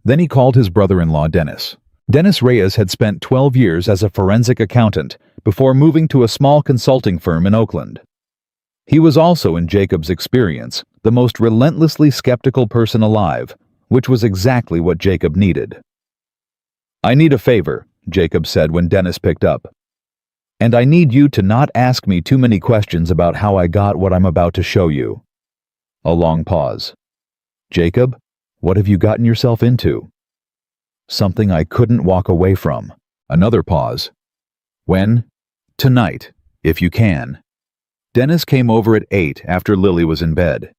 Then he called his brother-in-law, Dennis. Dennis Reyes had spent 12 years as a forensic accountant before moving to a small consulting firm in Oakland. He was also, in Jacob's experience, the most relentlessly skeptical person alive, which was exactly what Jacob needed. I need a favor, Jacob said when Dennis picked up. And I need you to not ask me too many questions about how I got what I'm about to show you. A long pause. Jacob, what have you gotten yourself into? Something I couldn't walk away from. Another pause. When? Tonight, if you can. Dennis came over at 8 after Lily was in bed.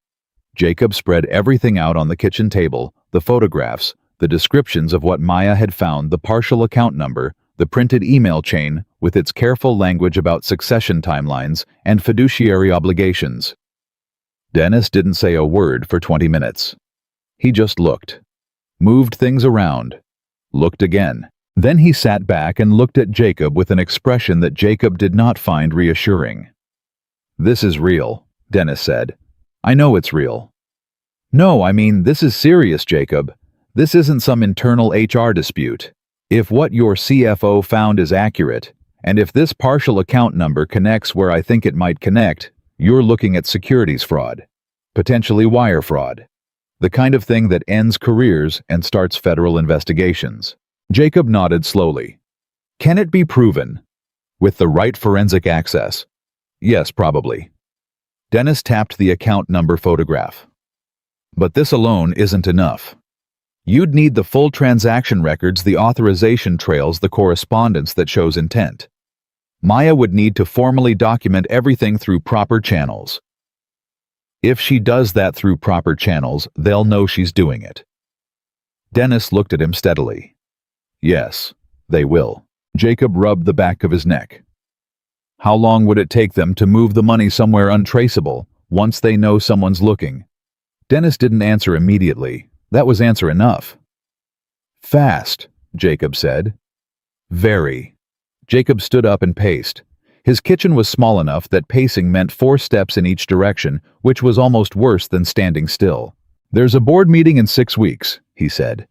Jacob spread everything out on the kitchen table, the photographs, the descriptions of what Maya had found, the partial account number, the printed email chain with its careful language about succession timelines and fiduciary obligations. Dennis didn't say a word for 20 minutes. He just looked, moved things around, looked again. Then he sat back and looked at Jacob with an expression that Jacob did not find reassuring. "This is real," Dennis said. "I know it's real." "No, I mean, this is serious, Jacob. This isn't some internal HR dispute. If what your CFO found is accurate, and if this partial account number connects where I think it might connect, you're looking at securities fraud, potentially wire fraud, the kind of thing that ends careers and starts federal investigations." Jacob nodded slowly. "Can it be proven? With the right forensic access?" "Yes, probably." Dennis tapped the account number photograph. "But this alone isn't enough. You'd need the full transaction records, the authorization trails, the correspondence that shows intent. Maya would need to formally document everything through proper channels. If she does that through proper channels, they'll know she's doing it." Dennis looked at him steadily. "Yes, they will." Jacob rubbed the back of his neck. "How long would it take them to move the money somewhere untraceable once they know someone's looking?" Dennis didn't answer immediately. That was answer enough. "Fast," Jacob said. "Very." Jacob stood up and paced. His kitchen was small enough that pacing meant 4 steps in each direction, which was almost worse than standing still. "There's a board meeting in 6 weeks," he said.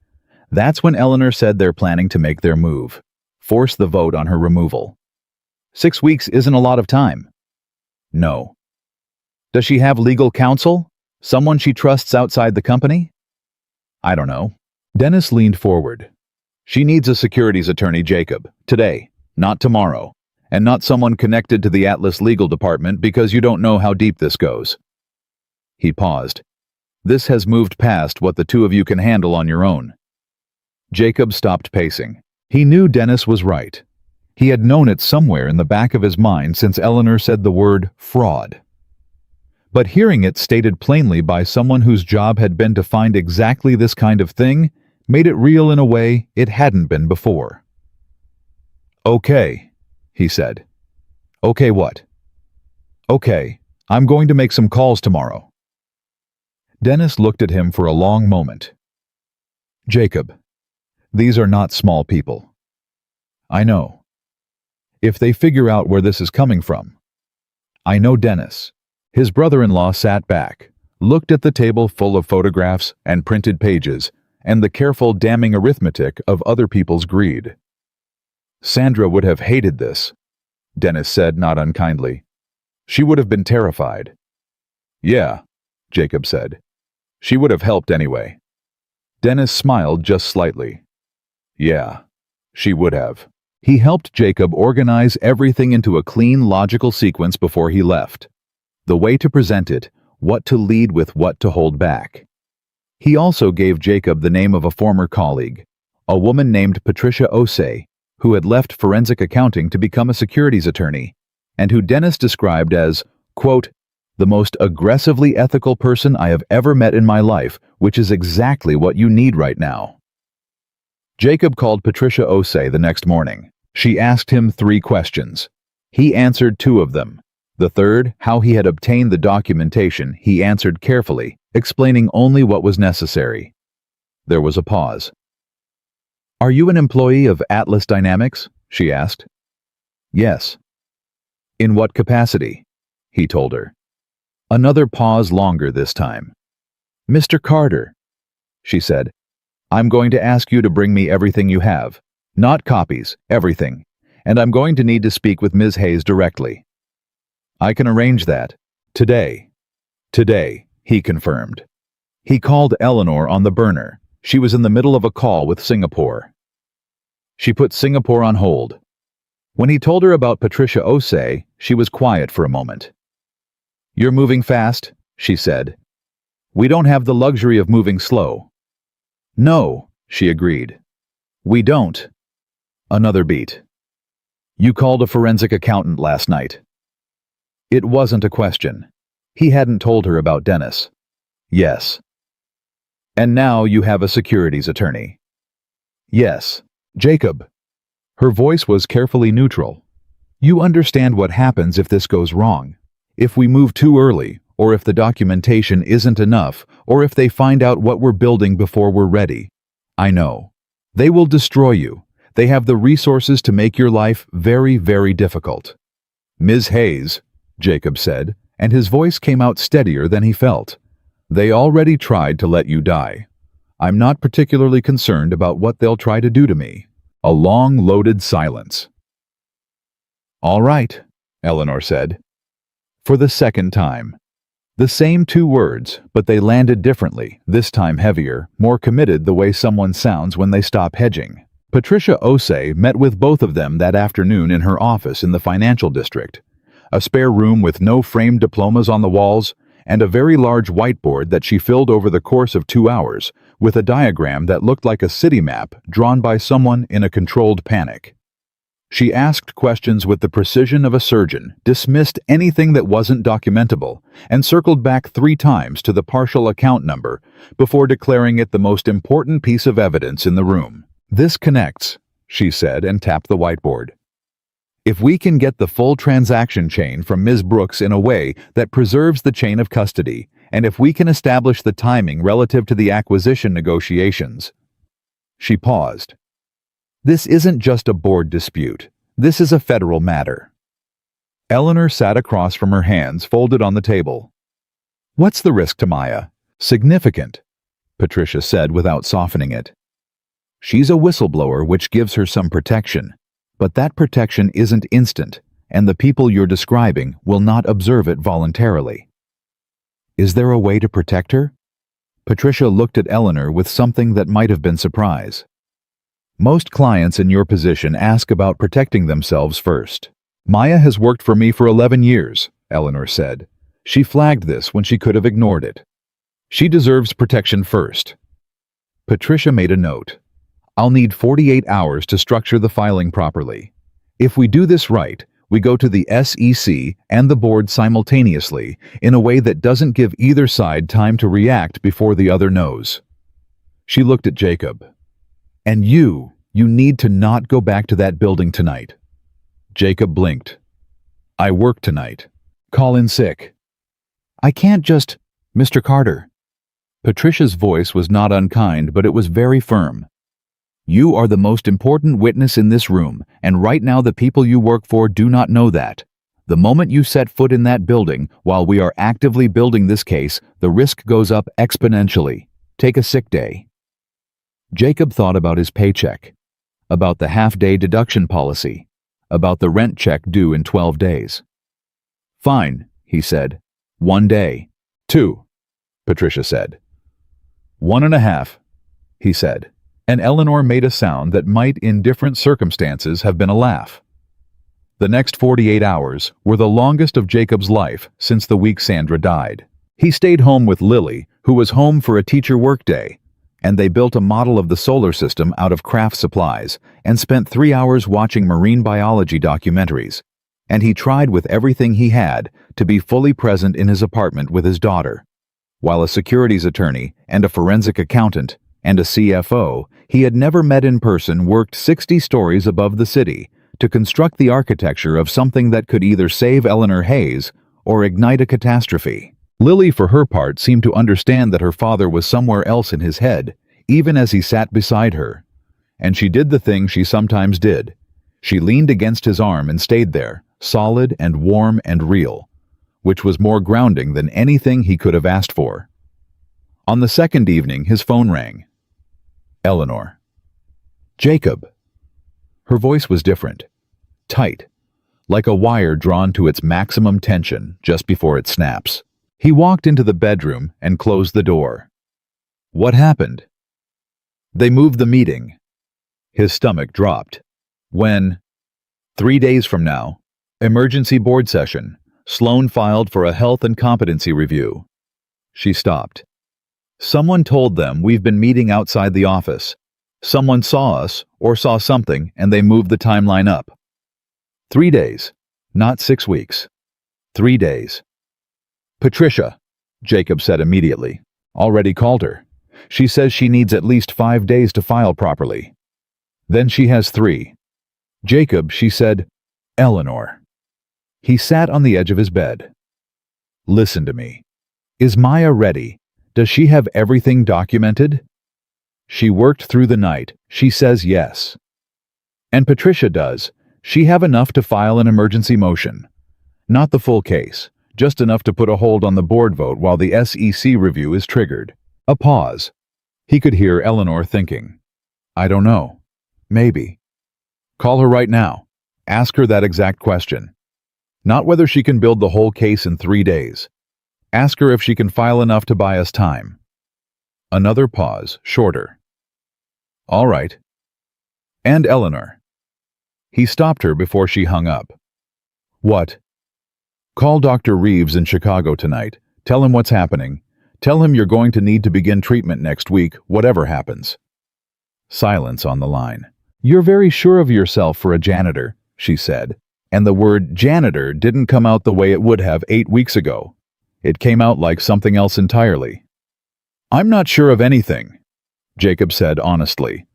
That's when Eleanor said they're planning to make their move. Force the vote on her removal. 6 weeks isn't a lot of time. No. Does she have legal counsel? Someone she trusts outside the company? I don't know. Dennis leaned forward. She needs a securities attorney, Jacob. Today, not tomorrow. And not someone connected to the Atlas legal department because you don't know how deep this goes. He paused. This has moved past what the two of you can handle on your own. Jacob stopped pacing. He knew Dennis was right. He had known it somewhere in the back of his mind since Eleanor said the word fraud. But hearing it stated plainly by someone whose job had been to find exactly this kind of thing made it real in a way it hadn't been before. "Okay," he said. "Okay, what?" "Okay, I'm going to make some calls tomorrow." Dennis looked at him for a long moment. "Jacob, these are not small people. I know. If they figure out where this is coming from. I know Dennis." His brother-in-law sat back, looked at the table full of photographs and printed pages, and the careful damning arithmetic of other people's greed. "Sandra would have hated this," Dennis said not unkindly. "She would have been terrified." "Yeah," Jacob said. "She would have helped anyway." Dennis smiled just slightly. "Yeah, she would have." He helped Jacob organize everything into a clean, logical sequence before he left. The way to present it, what to lead with, what to hold back. He also gave Jacob the name of a former colleague, a woman named Patricia Osei, who had left forensic accounting to become a securities attorney, and who Dennis described as, quote, "the most aggressively ethical person I have ever met in my life, which is exactly what you need right now." Jacob called Patricia Osei the next morning. She asked him 3 questions. He answered 2 of them. The third, how he had obtained the documentation, he answered carefully, explaining only what was necessary. There was a pause. "Are you an employee of Atlas Dynamics?" she asked. "Yes." "In what capacity?" he told her. Another pause, longer this time. "Mr. Carter," she said, "I'm going to ask you to bring me everything you have. Not copies, everything. And I'm going to need to speak with Ms. Hayes directly." "I can arrange that. Today." "Today," he confirmed. He called Eleanor on the burner. She was in the middle of a call with Singapore. She put Singapore on hold. When he told her about Patricia Osei, she was quiet for a moment. "You're moving fast," she said. "We don't have the luxury of moving slow." "No," she agreed. We don't. Another beat. You called a forensic accountant last night. It wasn't a question. He hadn't told her about Dennis. Yes. And now you have a securities attorney. Yes. Jacob. Her voice was carefully neutral. You understand what happens if this goes wrong. If we move too early, or if the documentation isn't enough, or if they find out what we're building before we're ready. I know. They will destroy you. They have the resources to make your life very, very difficult. Ms. Hayes, Jacob said, and his voice came out steadier than he felt. They already tried to let you die. I'm not particularly concerned about what they'll try to do to me. A long, loaded silence. All right, Eleanor said. For the second time. The same two words, but they landed differently, this time heavier, more committed the way someone sounds when they stop hedging. Patricia Osei met with both of them that afternoon in her office in the financial district. A spare room with no framed diplomas on the walls, and a very large whiteboard that she filled over the course of 2 hours, with a diagram that looked like a city map drawn by someone in a controlled panic. She asked questions with the precision of a surgeon, dismissed anything that wasn't documentable, and circled back 3 times to the partial account number before declaring it the most important piece of evidence in the room. This connects, she said, and tapped the whiteboard. If we can get the full transaction chain from Ms. Brooks in a way that preserves the chain of custody, and if we can establish the timing relative to the acquisition negotiations. She paused. This isn't just a board dispute. This is a federal matter. Eleanor sat across from her hands folded on the table. What's the risk to Maya? Significant, Patricia said without softening it. She's a whistleblower, which gives her some protection. But that protection isn't instant, and the people you're describing will not observe it voluntarily. Is there a way to protect her? Patricia looked at Eleanor with something that might have been surprise. Most clients in your position ask about protecting themselves first. Maya has worked for me for 11 years, Eleanor said. She flagged this when she could have ignored it. She deserves protection first. Patricia made a note. I'll need 48 hours to structure the filing properly. If we do this right, we go to the SEC and the board simultaneously in a way that doesn't give either side time to react before the other knows. She looked at Jacob. And you need to not go back to that building tonight. Jacob blinked. I work tonight. Call in sick. I can't just... Mr. Carter. Patricia's voice was not unkind, but it was very firm. You are the most important witness in this room, and right now the people you work for do not know that. The moment you set foot in that building, while we are actively building this case, the risk goes up exponentially. Take a sick day. Jacob thought about his paycheck, about the half-day deduction policy, about the rent check due in 12 days. Fine, he said. 1 day. 2, Patricia said. 1.5, he said, and Eleanor made a sound that might in different circumstances have been a laugh. The next 48 hours were the longest of Jacob's life since the week Sandra died. He stayed home with Lily, who was home for a teacher workday, and they built a model of the solar system out of craft supplies and spent 3 hours watching marine biology documentaries. And he tried with everything he had to be fully present in his apartment with his daughter. While a securities attorney and a forensic accountant and a CFO, he had never met in person, worked 60 stories above the city to construct the architecture of something that could either save Eleanor Hayes or ignite a catastrophe. Lily, for her part, seemed to understand that her father was somewhere else in his head, even as he sat beside her. And she did the thing she sometimes did. She leaned against his arm and stayed there, solid and warm and real, which was more grounding than anything he could have asked for. On the second evening, his phone rang. Eleanor. Jacob. Her voice was different, tight, like a wire drawn to its maximum tension just before it snaps. He walked into the bedroom and closed the door. What happened? They moved the meeting. His stomach dropped. When? 3 days from now. Emergency board session. Sloan filed for a health and competency review. She stopped. Someone told them we've been meeting outside the office. Someone saw us or saw something and they moved the timeline up. 3 days, not 6 weeks. 3 days. Patricia, Jacob said immediately. Already called her. She says she needs at least 5 days to file properly. Then she has 3. Jacob, she said, Eleanor. He sat on the edge of his bed. Listen to me. Is Maya ready? Does she have everything documented? She worked through the night. She says yes. And Patricia does. She have enough to file an emergency motion. Not the full case, just enough to put a hold on the board vote while the SEC review is triggered. A pause. He could hear Eleanor thinking. I don't know. Maybe. Call her right now. Ask her that exact question. Not whether she can build the whole case in 3 days. Ask her if she can file enough to buy us time. Another pause, shorter. All right. And Eleanor. He stopped her before she hung up. What? Call Dr. Reeves in Chicago tonight. Tell him what's happening. Tell him you're going to need to begin treatment next week, whatever happens. Silence on the line. You're very sure of yourself for a janitor, she said, and the word janitor didn't come out the way it would have 8 weeks ago. It came out like something else entirely. I'm not sure of anything, Jacob said honestly.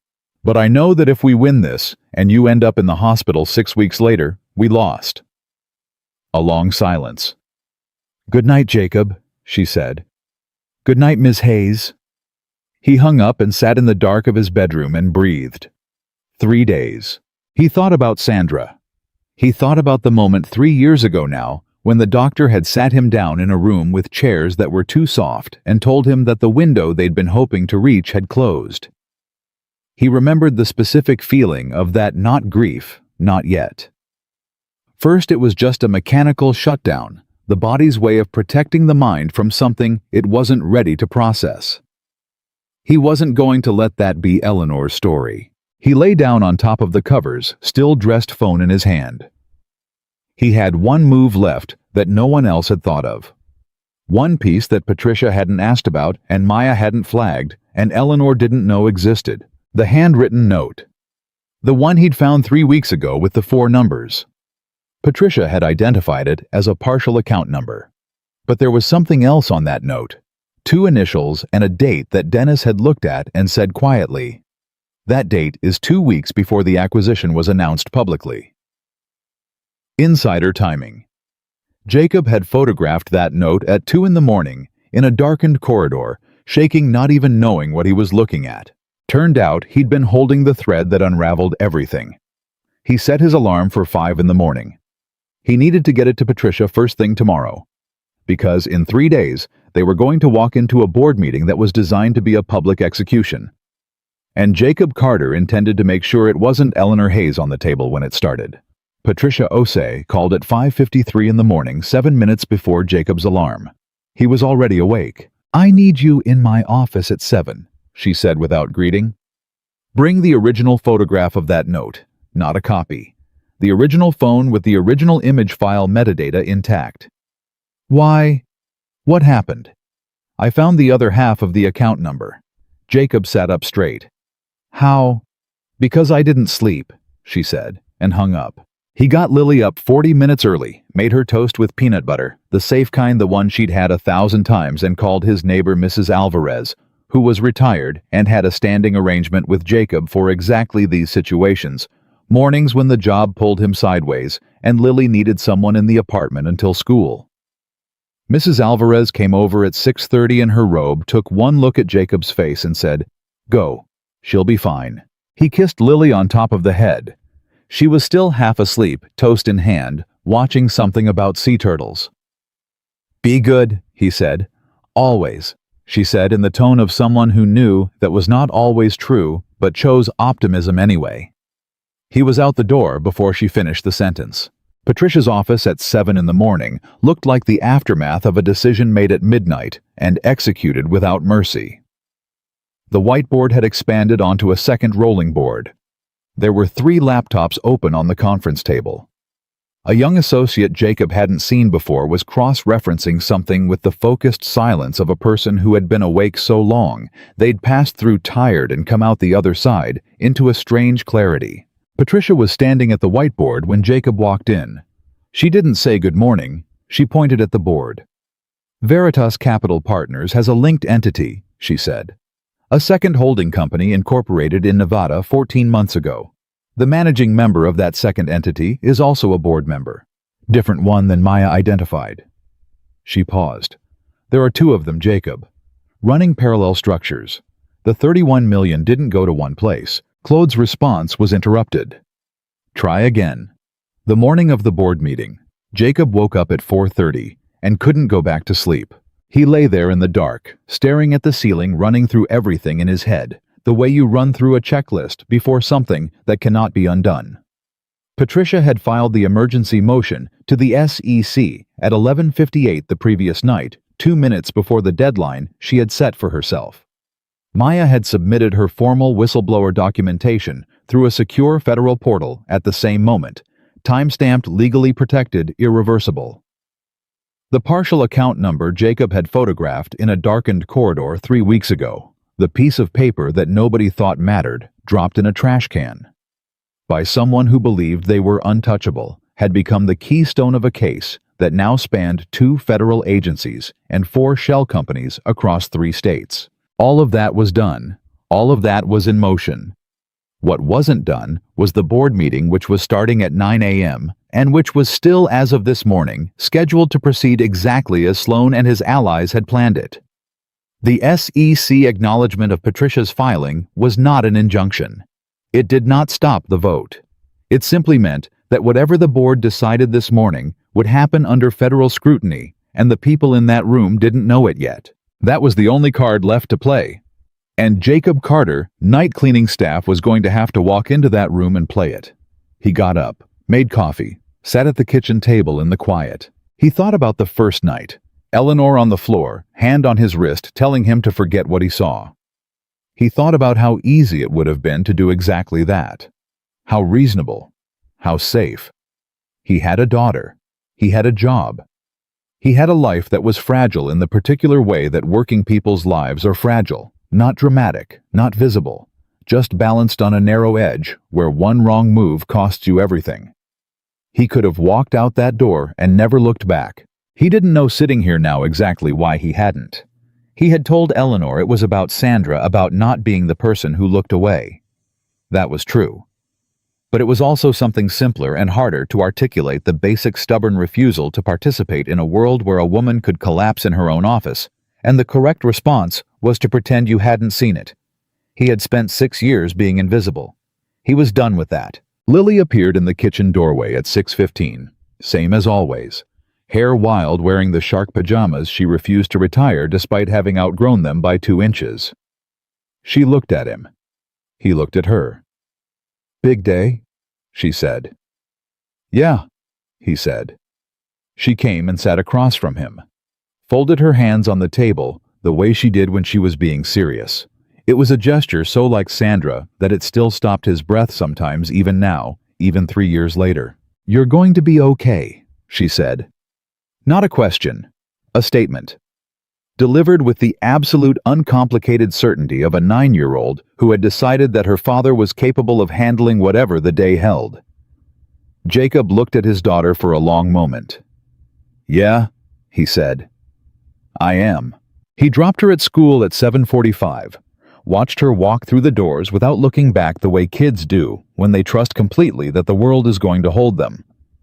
But I know that if we win this, and you end up in the hospital 6 weeks later, we lost. A long silence. Good night, Jacob, she said. Good night, Miss Hayes. He hung up and sat in the dark of his bedroom and breathed. 3 days. He thought about Sandra. He thought about the moment 3 years ago now, when the doctor had sat him down in a room with chairs that were too soft and told him that the window they'd been hoping to reach had closed. He remembered the specific feeling of that not grief, not yet. First, it was just a mechanical shutdown, the body's way of protecting the mind from something it wasn't ready to process. He wasn't going to let that be Eleanor's story. He lay down on top of the covers, still dressed phone in his hand. He had one move left that no one else had thought of. One piece that Patricia hadn't asked about and Maya hadn't flagged and Eleanor didn't know existed. The handwritten note. The one he'd found 3 weeks ago with the 4 numbers. Patricia had identified it as a partial account number. But there was something else on that note. 2 initials and a date that Dennis had looked at and said quietly, that date is 2 weeks before the acquisition was announced publicly. Insider timing. Jacob had photographed that note at 2 in the morning in a darkened corridor, shaking, not even knowing what he was looking at. Turned out he'd been holding the thread that unraveled everything. He set his alarm for 5 in the morning. He needed to get it to Patricia first thing tomorrow, because in 3 days they were going to walk into a board meeting that was designed to be a public execution. And Jacob Carter intended to make sure it wasn't Eleanor Hayes on the table when it started. Patricia Osei called at 5:53 in the morning, 7 minutes before Jacob's alarm. He was already awake. I need you in my office at 7, she said without greeting. Bring the original photograph of that note, not a copy. The original phone with the original image file metadata intact. Why? What happened? I found the other half of the account number. Jacob sat up straight. How? Because I didn't sleep, she said, and hung up. He got Lily up 40 minutes early, made her toast with peanut butter, the safe kind, the one she'd had 1,000 times, and called his neighbor Mrs. Alvarez, who was retired and had a standing arrangement with Jacob for exactly these situations, mornings when the job pulled him sideways and Lily needed someone in the apartment until school. Mrs. Alvarez came over at 6:30 in her robe, took one look at Jacob's face and said, "Go, she'll be fine." He kissed Lily on top of the head. She was still half asleep, toast in hand, watching something about sea turtles. "Be good," he said. "Always," she said in the tone of someone who knew that was not always true, but chose optimism anyway. He was out the door before she finished the sentence. Patricia's office at 7 in the morning looked like the aftermath of a decision made at midnight and executed without mercy. The whiteboard had expanded onto a second rolling board. There were 3 laptops open on the conference table. A young associate Jacob hadn't seen before was cross-referencing something with the focused silence of a person who had been awake so long they'd passed through tired and come out the other side into a strange clarity. Patricia was standing at the whiteboard when Jacob walked in. She didn't say good morning. She pointed at the board. Veritas Capital Partners has a linked entity, she said. A second holding company incorporated in Nevada 14 months ago. The managing member of that second entity is also a board member. Different one than Maya identified. She paused. There are two of them, Jacob. Running parallel structures. The 31 million didn't go to one place. Claude's response was interrupted. Try again. The morning of the board meeting, Jacob woke up at 4:30 and couldn't go back to sleep. He lay there in the dark, staring at the ceiling, running through everything in his head, the way you run through a checklist before something that cannot be undone. Patricia had filed the emergency motion to the SEC at 11:58 the previous night, 2 minutes before the deadline she had set for herself. Maya had submitted her formal whistleblower documentation through a secure federal portal at the same moment, time-stamped, legally protected, irreversible. The partial account number Jacob had photographed in a darkened corridor 3 weeks ago. The piece of paper that nobody thought mattered, dropped in a trash can. By someone who believed they were untouchable, had become the keystone of a case that now spanned 2 federal agencies and 4 shell companies across 3 states. All of that was done. All of that was in motion. What wasn't done was the board meeting, which was starting at 9 a.m. and which was still, as of this morning, scheduled to proceed exactly as Sloan and his allies had planned it. The SEC acknowledgement of Patricia's filing was not an injunction. It did not stop the vote. It simply meant that whatever the board decided this morning would happen under federal scrutiny, and the people in that room didn't know it yet. That was the only card left to play. And Jacob Carter, night cleaning staff, was going to have to walk into that room and play it. He got up, made coffee, sat at the kitchen table in the quiet. He thought about the first night. Eleanor on the floor, hand on his wrist, telling him to forget what he saw. He thought about how easy it would have been to do exactly that. How reasonable. How safe. He had a daughter. He had a job. He had a life that was fragile in the particular way that working people's lives are fragile. Not dramatic, not visible. Just balanced on a narrow edge where one wrong move costs you everything. He could have walked out that door and never looked back. He didn't know sitting here now exactly why he hadn't. He had told Eleanor it was about Sandra, about not being the person who looked away. That was true. But it was also something simpler and harder to articulate, the basic stubborn refusal to participate in a world where a woman could collapse in her own office, and the correct response was to pretend you hadn't seen it. He had spent 6 years being invisible. He was done with that. Lily appeared in the kitchen doorway at 6:15, same as always. Hair wild, wearing the shark pajamas she refused to retire despite having outgrown them by 2 inches. She looked at him. He looked at her. "Big day?" she said. "Yeah," he said. She came and sat across from him. Folded her hands on the table, the way she did when she was being serious. It was a gesture so like Sandra that it still stopped his breath sometimes, even now, even 3 years later. "You're going to be okay," she said. Not a question, a statement. Delivered with the absolute uncomplicated certainty of a 9-year-old who had decided that her father was capable of handling whatever the day held. Jacob looked at his daughter for a long moment. "Yeah," he said. "I am." He dropped her at school at 7:45, watched her walk through the doors without looking back the way kids do when they trust completely that the world is going to hold them.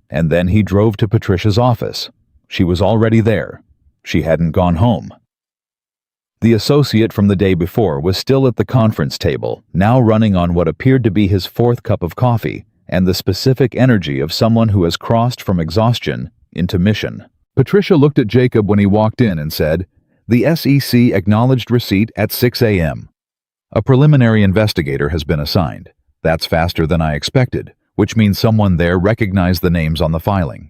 And then he drove to Patricia's office. She was already there. She hadn't gone home. The associate from the day before was still at the conference table, now running on what appeared to be his 4th cup of coffee, and the specific energy of someone who has crossed from exhaustion into mission. Patricia looked at Jacob when he walked in and said, "The SEC acknowledged receipt at 6 a.m. A preliminary investigator has been assigned. That's faster than I expected, which means someone there recognized the names on the filing."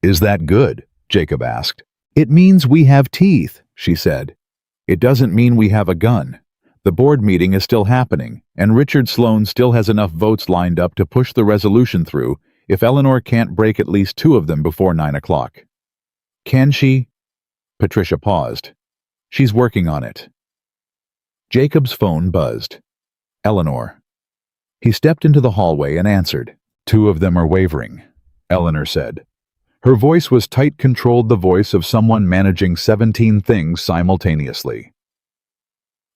"Is that good?" Jacob asked. "It means we have teeth," she said. "It doesn't mean we have a gun. The board meeting is still happening, and Richard Sloan still has enough votes lined up to push the resolution through if Eleanor can't break at least 2 of them before 9 o'clock. Can she? Patricia paused. She's working on it. Jacob's phone buzzed. Eleanor. He stepped into the hallway and answered. 2 of them are wavering, Eleanor said. Her voice was tight-controlled, the voice of someone managing 17 things simultaneously.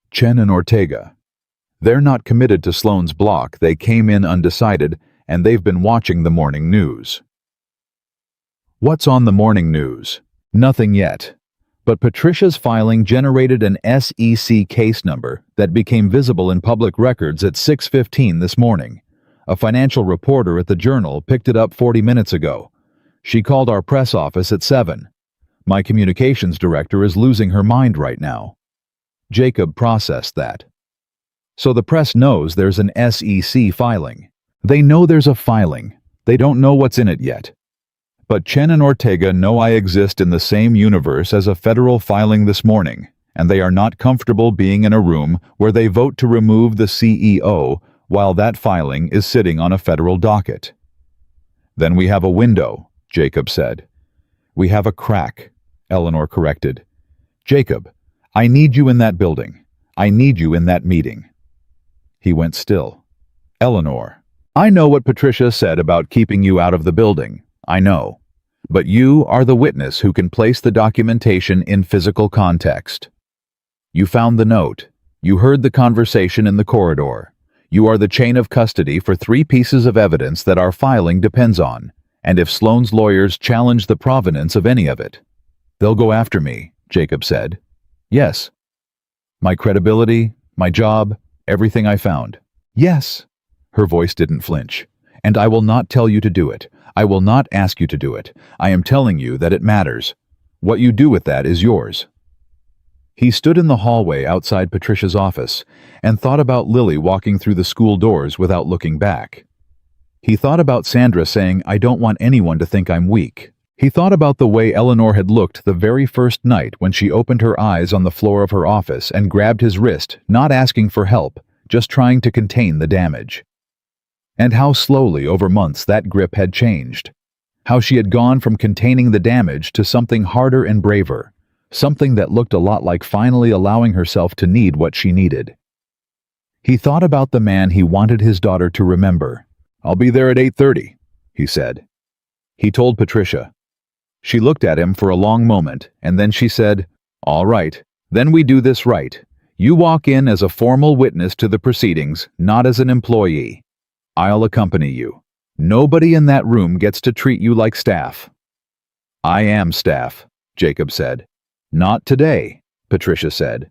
Chen and Ortega. They're not committed to Sloane's block. They came in undecided, and they've been watching the morning news. What's on the morning news? Nothing yet. But Patricia's filing generated an SEC case number that became visible in public records at 6:15 this morning. A financial reporter at the Journal picked it up 40 minutes ago. She called our press office at 7. My communications director is losing her mind right now. Jacob processed that. So the press knows there's an SEC filing. They know there's a filing. They don't know what's in it yet. But Chen and Ortega know I exist in the same universe as a federal filing this morning, and they are not comfortable being in a room where they vote to remove the CEO while that filing is sitting on a federal docket. Then we have a window, Jacob said. We have a crack, Eleanor corrected. Jacob, I need you in that building. I need you in that meeting. He went still. Eleanor, I know what Patricia said about keeping you out of the building. I know. But you are the witness who can place the documentation in physical context. You found the note. You heard the conversation in the corridor. You are the chain of custody for 3 pieces of evidence that our filing depends on, and if Sloane's lawyers challenge the provenance of any of it, they'll go after me, Jacob said. Yes. My credibility, my job, everything I found. Yes. Her voice didn't flinch. And I will not tell you to do it. I will not ask you to do it. I am telling you that it matters. What you do with that is yours. He stood in the hallway outside Patricia's office and thought about Lily walking through the school doors without looking back. He thought about Sandra saying, I don't want anyone to think I'm weak. He thought about the way Eleanor had looked the very first night when she opened her eyes on the floor of her office and grabbed his wrist, not asking for help, just trying to contain the damage. And how slowly over months that grip had changed. How she had gone from containing the damage to something harder and braver, something that looked a lot like finally allowing herself to need what she needed. He thought about the man he wanted his daughter to remember. I'll be there at 8:30, he said. He told Patricia. She looked at him for a long moment, and then she said, All right, then we do this right. You walk in as a formal witness to the proceedings, not as an employee. I'll accompany you. Nobody in that room gets to treat you like staff. I am staff, Jacob said. Not today, Patricia said.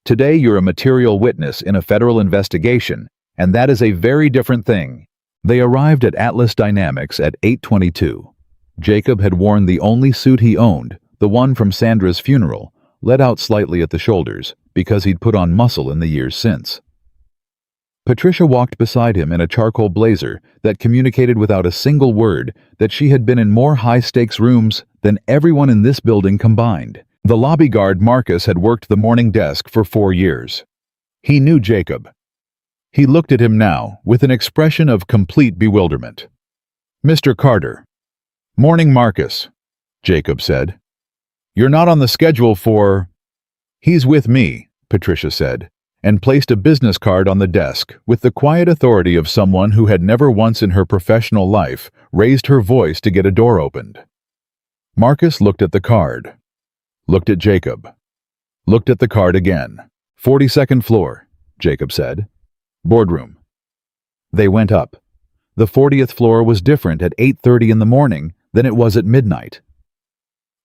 Today you're a material witness in a federal investigation, and that is a very different thing. They arrived at Atlas Dynamics at 8:22. Jacob had worn the only suit he owned, the one from Sandra's funeral, let out slightly at the shoulders, because he'd put on muscle in the years since. Patricia walked beside him in a charcoal blazer that communicated without a single word that she had been in more high-stakes rooms than everyone in this building combined. The lobby guard Marcus had worked the morning desk for 4 years. He knew Jacob. He looked at him now with an expression of complete bewilderment. Mr. Carter. Morning, Marcus, Jacob said. You're not on the schedule for... He's with me, Patricia said, and placed a business card on the desk with the quiet authority of someone who had never once in her professional life raised her voice to get a door opened. Marcus looked at the card, looked at Jacob, looked at the card again. 42nd floor, Jacob said. Boardroom. They went up. The 40th floor was different at 8:30 in the morning than it was at midnight.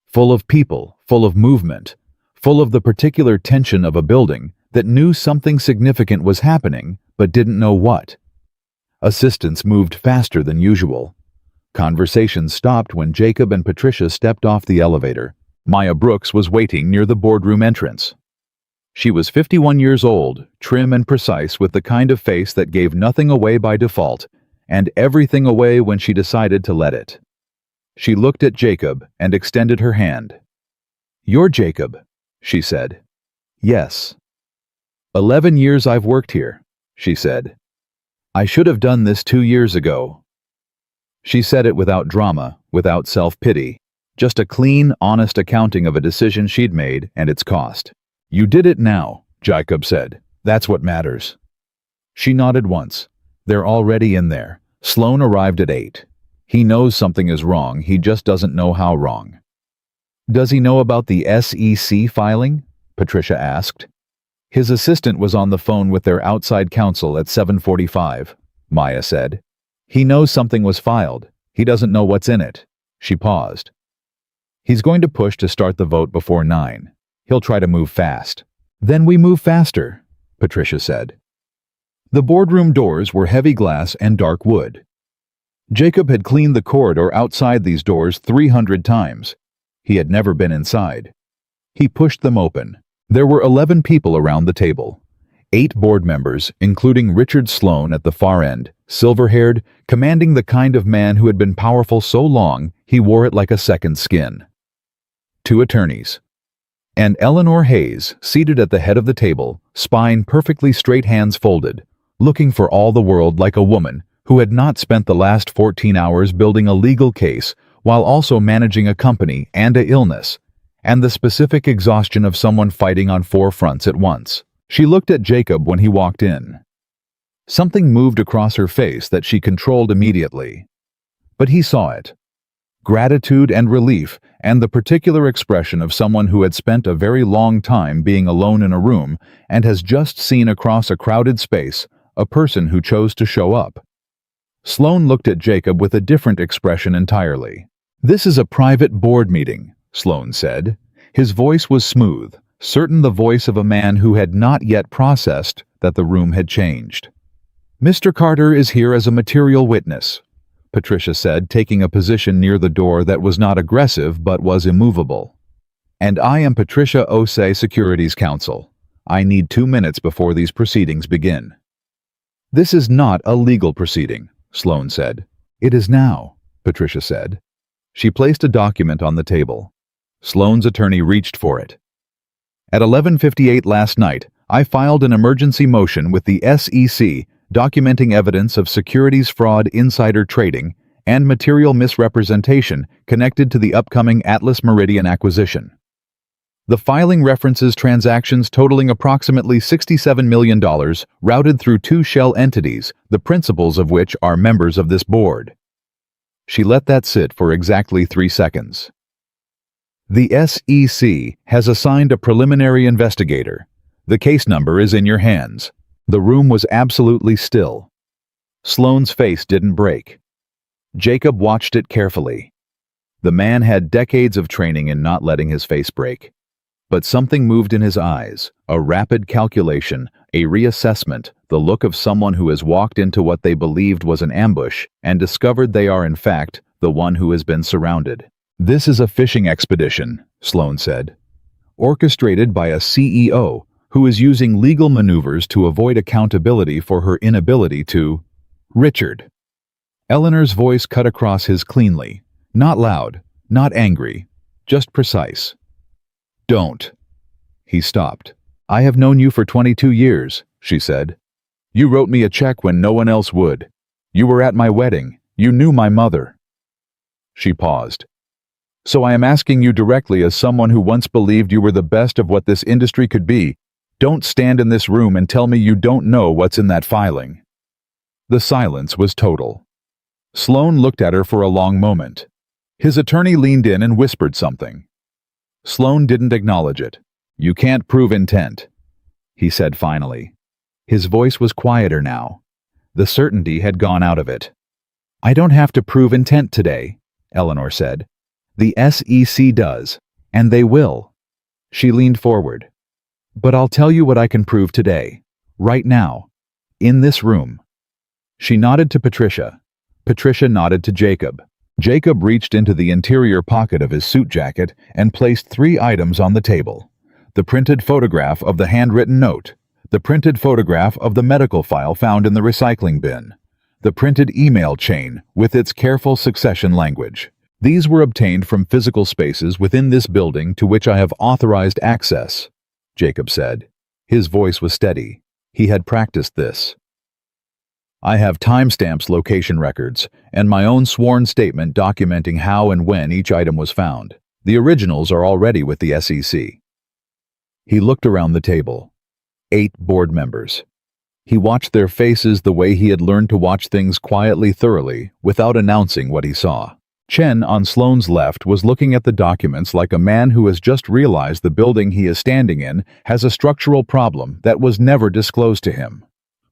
Full of people, full of movement, full of the particular tension of a building that knew something significant was happening but didn't know what. Assistants moved faster than usual. Conversations stopped when Jacob and Patricia stepped off the elevator. Maya Brooks was waiting near the boardroom entrance. She was 51 years old, trim and precise, with the kind of face that gave nothing away by default and everything away when she decided to let it. She looked at Jacob and extended her hand. You're Jacob, she said. Yes. 11 years I've worked here, she said. I should have done this 2 years ago. She said it without drama, without self-pity. Just a clean, honest accounting of a decision she'd made and its cost. "You did it now," Jacob said. "That's what matters." She nodded once. "They're already in there. Sloan arrived at 8. He knows something is wrong, he just doesn't know how wrong." "Does he know about the SEC filing?" Patricia asked. "His assistant was on the phone with their outside counsel at 7:45, Maya said. "He knows something was filed. He doesn't know what's in it." She paused. "He's going to push to start the vote before 9. He'll try to move fast." "Then we move faster," Patricia said. The boardroom doors were heavy glass and dark wood. Jacob had cleaned the corridor outside these doors 300 times. He had never been inside. He pushed them open. There were 11 people around the table. 8 board members, including Richard Sloan at the far end, silver-haired, commanding the kind of man who had been powerful so long he wore it like a second skin. 2 attorneys. And Eleanor Hayes, seated at the head of the table, spine perfectly straight, hands folded, looking for all the world like a woman who had not spent the last 14 hours building a legal case while also managing a company and a illness, and the specific exhaustion of someone fighting on 4 fronts at once. She looked at Jacob when he walked in. Something moved across her face that she controlled immediately. But he saw it. Gratitude and relief, and the particular expression of someone who had spent a very long time being alone in a room and has just seen across a crowded space a person who chose to show up. Sloan looked at Jacob with a different expression entirely. "This is a private board meeting," Sloan said. His voice was smooth, certain the voice of a man who had not yet processed that the room had changed. "Mr. Carter is here as a material witness," Patricia said, taking a position near the door that was not aggressive but was immovable. "And I am Patricia Osei, Securities Counsel. I need 2 minutes before these proceedings begin." "This is not a legal proceeding," Sloan said. "It is now," Patricia said. She placed a document on the table. Sloan's attorney reached for it. "At 11:58 last night, I filed an emergency motion with the SEC documenting evidence of securities fraud, insider trading, and material misrepresentation connected to the upcoming Atlas Meridian acquisition. The filing references transactions totaling approximately $67 million routed through 2 shell entities, the principals of which are members of this board." She let that sit for exactly 3 seconds. "The SEC has assigned a preliminary investigator. The case number is in your hands." The room was absolutely still. Sloan's face didn't break. Jacob watched it carefully. The man had decades of training in not letting his face break. But something moved in his eyes, a rapid calculation, a reassessment, the look of someone who has walked into what they believed was an ambush and discovered they are in fact the one who has been surrounded. "This is a fishing expedition," Sloan said, "orchestrated by a CEO who is using legal maneuvers to avoid accountability for her inability to—" "Richard." Eleanor's voice cut across his cleanly, not loud, not angry, just precise. "Don't." He stopped. "I have known you for 22 years, she said. "You wrote me a check when no one else would. You were at my wedding. You knew my mother." She paused. "So I am asking you directly as someone who once believed you were the best of what this industry could be. Don't stand in this room and tell me you don't know what's in that filing." The silence was total. Sloan looked at her for a long moment. His attorney leaned in and whispered something. Sloan didn't acknowledge it. "You can't prove intent," he said finally. His voice was quieter now. The certainty had gone out of it. "I don't have to prove intent today," Eleanor said. "The SEC does, and they will." She leaned forward. "But I'll tell you what I can prove today, right now, in this room." She nodded to Patricia. Patricia nodded to Jacob. Jacob reached into the interior pocket of his suit jacket and placed 3 items on the table. The printed photograph of the handwritten note, the printed photograph of the medical file found in the recycling bin, the printed email chain with its careful succession language. "These were obtained from physical spaces within this building to which I have authorized access," Jacob said. His voice was steady. He had practiced this. I have timestamps, location records, and my own sworn statement documenting how and when each item was found. The originals are already with the SEC. He looked around the table. 8 board members. He watched their faces the way he had learned to watch things quietly, thoroughly, without announcing what he saw. Chen, on Sloane's left, was looking at the documents like a man who has just realized the building he is standing in has a structural problem that was never disclosed to him.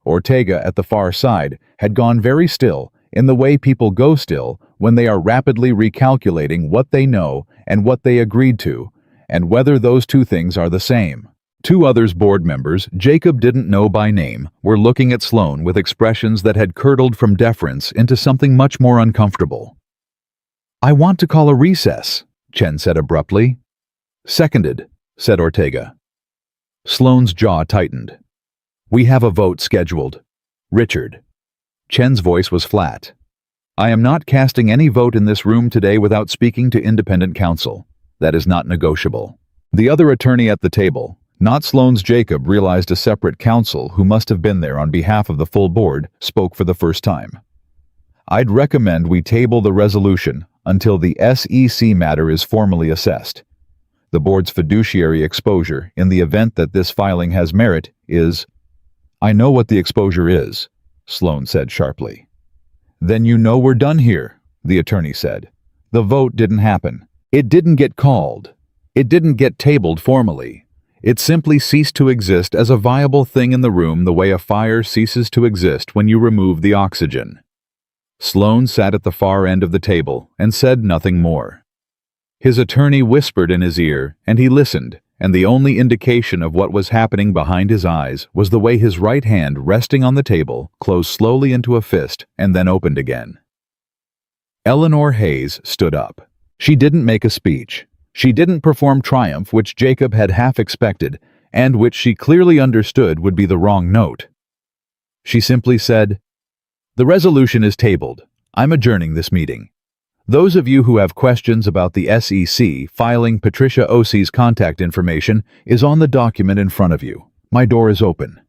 Ortega, at the far side, had gone very still, in the way people go still when they are rapidly recalculating what they know and what they agreed to, and whether those two things are the same. 2 others board members Jacob didn't know by name were looking at Sloane with expressions that had curdled from deference into something much more uncomfortable. "I want to call a recess," Chen said abruptly. "Seconded," said Ortega. Sloane's jaw tightened. "We have a vote scheduled. Richard." Chen's voice was flat. "I am not casting any vote in this room today without speaking to independent counsel. That is not negotiable." The other attorney at the table, not Sloane's Jacob, realized a separate counsel who must have been there on behalf of the full board, spoke for the first time. "I'd recommend we table the resolution until the SEC matter is formally assessed. The board's fiduciary exposure, in the event that this filing has merit, is—" "I know what the exposure is," Sloane said sharply. "Then you know we're done here," the attorney said. "The vote didn't happen. It didn't get called. It didn't get tabled formally. It simply ceased to exist as a viable thing in the room the way a fire ceases to exist when you remove the oxygen." Sloane sat at the far end of the table and said nothing more. His attorney whispered in his ear, and he listened, and the only indication of what was happening behind his eyes was the way his right hand, resting on the table, closed slowly into a fist and then opened again. Eleanor Hayes stood up. She didn't make a speech. She didn't perform triumph, which Jacob had half expected, and which she clearly understood would be the wrong note. She simply said, "The resolution is tabled. I'm adjourning this meeting. Those of you who have questions about the SEC filing Patricia Ose's contact information is on the document in front of you. My door is open."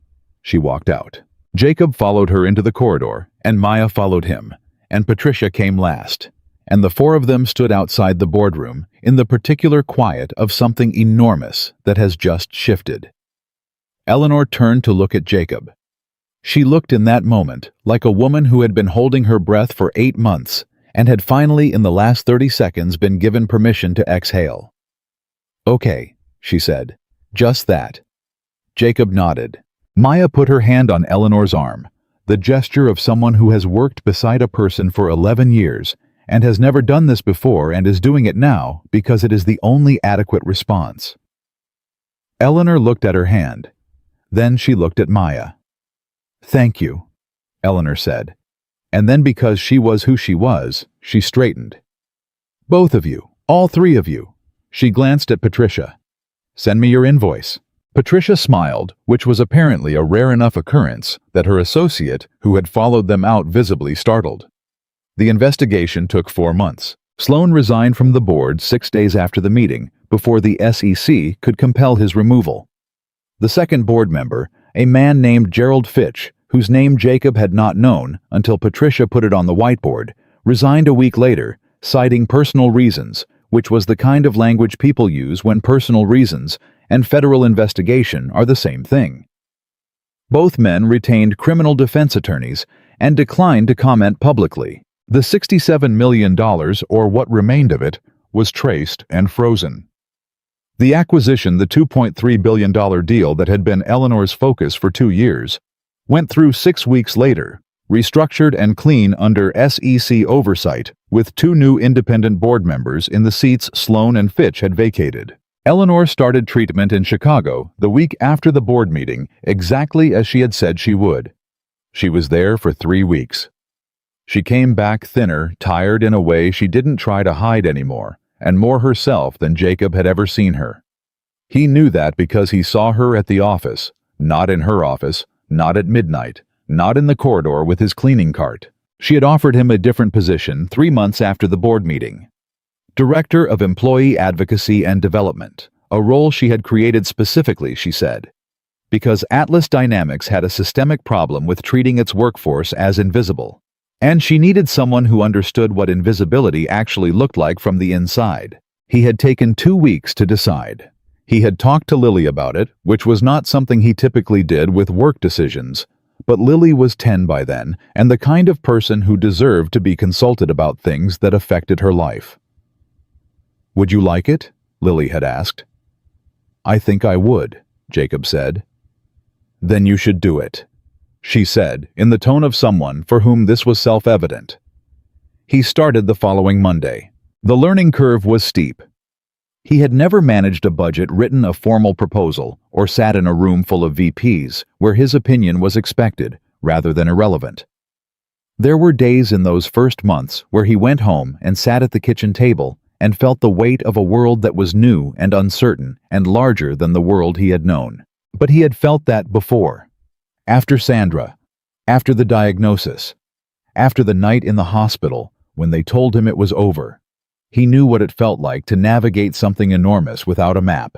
She walked out. Jacob followed her into the corridor, and Maya followed him, and Patricia came last, and the 4 of them stood outside the boardroom in the particular quiet of something enormous that has just shifted. Eleanor turned to look at Jacob. She looked in that moment like a woman who had been holding her breath for 8 months and had finally in the last 30 seconds been given permission to exhale. "Okay," she said. "Just that." Jacob nodded. Maya put her hand on Eleanor's arm, the gesture of someone who has worked beside a person for 11 years and has never done this before and is doing it now because it is the only adequate response. Eleanor looked at her hand. Then she looked at Maya. "Thank you," Eleanor said. And then because she was who she was, she straightened. "Both of you, all 3 of you." She glanced at Patricia. "Send me your invoice." Patricia smiled, which was apparently a rare enough occurrence that her associate, who had followed them out, visibly startled. The investigation took 4 months. Sloane resigned from the board 6 days after the meeting, before the SEC could compel his removal. The second board member, a man named Gerald Fitch, whose name Jacob had not known until Patricia put it on the whiteboard, resigned a week later, citing personal reasons, which was the kind of language people use when personal reasons and federal investigation are the same thing. Both men retained criminal defense attorneys and declined to comment publicly. The $67 million, or what remained of it, was traced and frozen. The acquisition, the $2.3 billion deal that had been Eleanor's focus for 2 years, went through 6 weeks later, restructured and clean under SEC oversight, with 2 new independent board members in the seats Sloane and Fitch had vacated. Eleanor started treatment in Chicago the week after the board meeting, exactly as she had said she would. She was there for 3 weeks. She came back thinner, tired in a way she didn't try to hide anymore, and more herself than Jacob had ever seen her. He knew that because he saw her at the office, not in her office, not at midnight, not in the corridor with his cleaning cart. She had offered him a different position 3 months after the board meeting. Director of Employee Advocacy and Development, a role she had created specifically, she said. because Atlas Dynamics had a systemic problem with treating its workforce as invisible. And she needed someone who understood what invisibility actually looked like from the inside. He had taken 2 weeks to decide. He had talked to Lily about it, which was not something he typically did with work decisions. But Lily was 10 by then, and the kind of person who deserved to be consulted about things that affected her life. "Would you like it?" Lily had asked. "I think I would," Jacob said. "Then you should do it," she said, in the tone of someone for whom this was self-evident. He started the following Monday. The learning curve was steep. He had never managed a budget, written a formal proposal, or sat in a room full of VPs where his opinion was expected rather than irrelevant. There were days in those first months where he went home and sat at the kitchen table and felt the weight of a world that was new and uncertain and larger than the world he had known. But he had felt that before. After Sandra, after the diagnosis, after the night in the hospital when they told him it was over. He knew what it felt like to navigate something enormous without a map,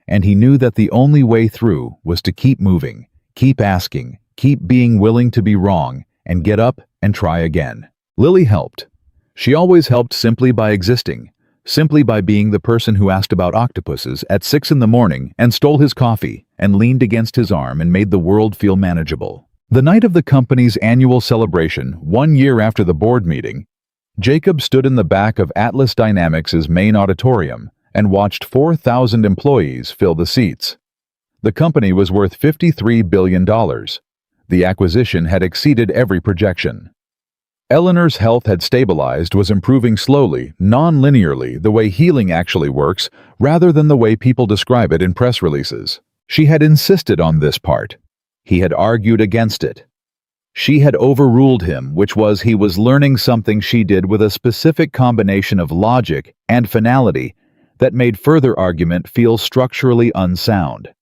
and he knew that the only way through was to keep moving, keep asking, keep being willing to be wrong, and get up and try again. Lily helped. She always helped simply by existing, simply by being the person who asked about octopuses at 6 in the morning and stole his coffee and leaned against his arm and made the world feel manageable. The night of the company's annual celebration, 1 year after the board meeting, Jacob stood in the back of Atlas Dynamics' main auditorium and watched 4,000 employees fill the seats. The company was worth $53 billion. The acquisition had exceeded every projection. Eleanor's health had stabilized, was improving slowly, non-linearly, the way healing actually works, rather than the way people describe it in press releases. She had insisted on this part. He had argued against it. She had overruled him, which was he was learning something she did with a specific combination of logic and finality that made further argument feel structurally unsound.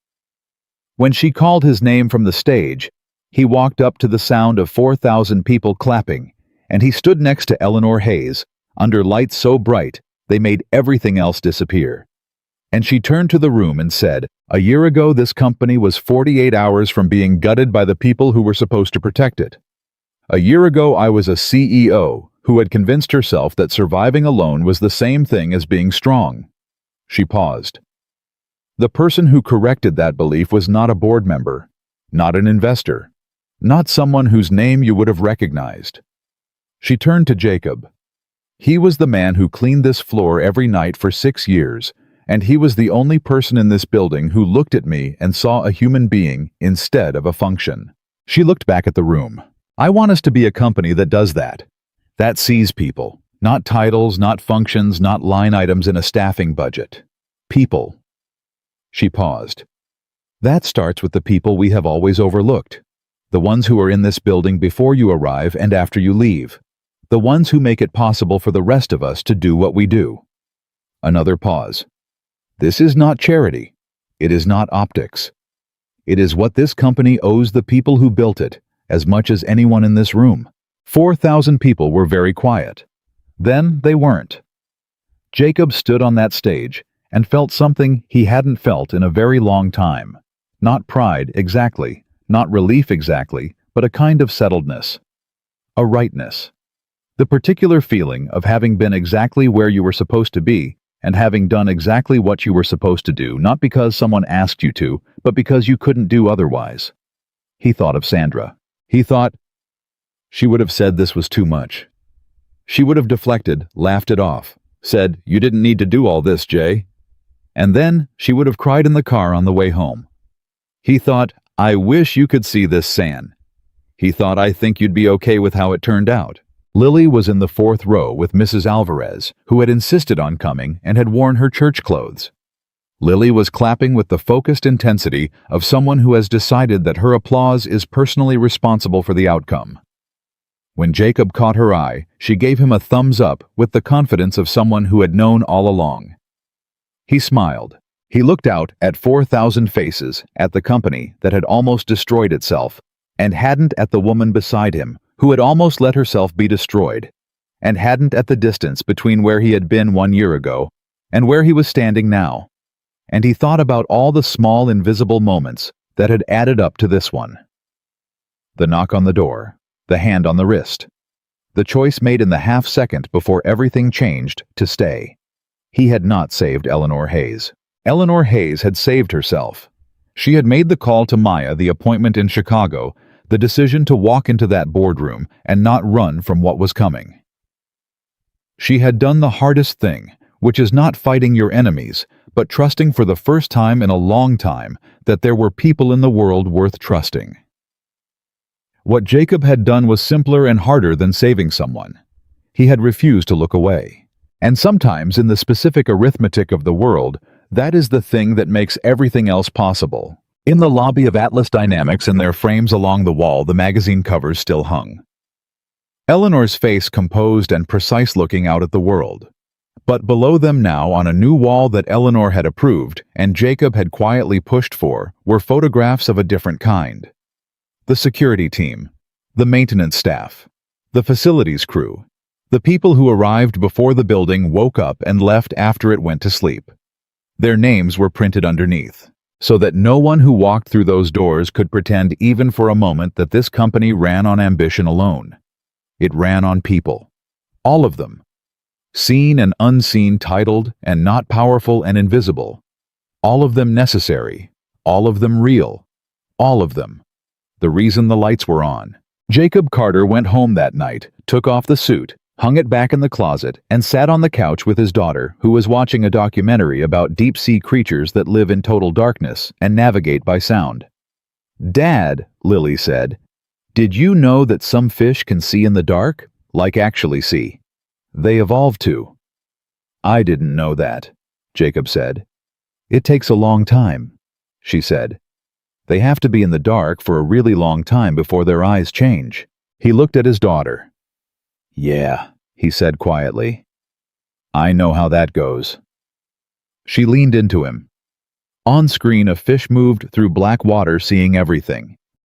When she called his name from the stage, he walked up to the sound of 4,000 people clapping, and he stood next to Eleanor Hayes, under lights so bright they made everything else disappear. And she turned to the room and said, "A year ago this company was 48 hours from being gutted by the people who were supposed to protect it. A year ago I was a CEO who had convinced herself that surviving alone was the same thing as being strong." She paused. The person who corrected that belief was not a board member, not an investor, not someone whose name you would have recognized. She turned to Jacob. He was the man who cleaned this floor every night for 6 years, and he was the only person in this building who looked at me and saw a human being instead of a function. She looked back at the room. "I want us to be a company that does that. That sees people. Not titles, not functions, not line items in a staffing budget. People." She paused. "That starts with the people we have always overlooked. The ones who are in this building before you arrive and after you leave. The ones who make it possible for the rest of us to do what we do." Another pause. "This is not charity. It is not optics. It is what this company owes the people who built it, as much as anyone in this room." 4,000 people were very quiet. Then they weren't. Jacob stood on that stage and felt something he hadn't felt in a very long time. Not pride exactly, not relief exactly, but a kind of settledness. A rightness. The particular feeling of having been exactly where you were supposed to be and having done exactly what you were supposed to do, not because someone asked you to, but because you couldn't do otherwise. He thought of Sandra. He thought she would have said this was too much. She would have deflected, laughed it off, said, "You didn't need to do all this, Jay." And then she would have cried in the car on the way home. He thought, "I wish you could see this, San." He thought, "I think you'd be okay with how it turned out." Lily was in the 4th row with Mrs. Alvarez, who had insisted on coming and had worn her church clothes. Lily was clapping with the focused intensity of someone who has decided that her applause is personally responsible for the outcome. When Jacob caught her eye, she gave him a thumbs up with the confidence of someone who had known all along. He smiled. He looked out at 4,000 faces, at the company that had almost destroyed itself, and hadn't at the woman beside him, who had almost let herself be destroyed, and hadn't at the distance between where he had been 1 year ago and where he was standing now. And he thought about all the small invisible moments that had added up to this one. The knock on the door, the hand on the wrist, the choice made in the half-second before everything changed to stay. He had not saved Eleanor Hayes. Eleanor Hayes had saved herself. She had made the call to Maya, the appointment in Chicago, the decision to walk into that boardroom and not run from what was coming. She had done the hardest thing, which is not fighting your enemies, but trusting for the first time in a long time that there were people in the world worth trusting. What Jacob had done was simpler and harder than saving someone. He had refused to look away. And sometimes, in the specific arithmetic of the world, that is the thing that makes everything else possible. In the lobby of Atlas Dynamics, in their frames along the wall, the magazine covers still hung. Eleanor's face composed and precise, looking out at the world. But below them now, on a new wall that Eleanor had approved and Jacob had quietly pushed for, were photographs of a different kind. The security team, the maintenance staff, the facilities crew, the people who arrived before the building woke up and left after it went to sleep. Their names were printed underneath, so that no one who walked through those doors could pretend even for a moment that this company ran on ambition alone. It ran on people. All of them. Seen and unseen, titled and not, powerful and invisible. All of them necessary. All of them real. All of them. The reason the lights were on. Jacob Carter went home that night, took off the suit, hung it back in the closet, and sat on the couch with his daughter, who was watching a documentary about deep-sea creatures that live in total darkness and navigate by sound. "Dad," Lily said, "did you know that some fish can see in the dark? Like actually see. They evolved to." "I didn't know that," Jacob said. "It takes a long time," she said. "They have to be in the dark for a really long time before their eyes change." He looked at his daughter. "Yeah," he said quietly. "I know how that goes." She leaned into him. On screen, a fish moved through black water, seeing everything.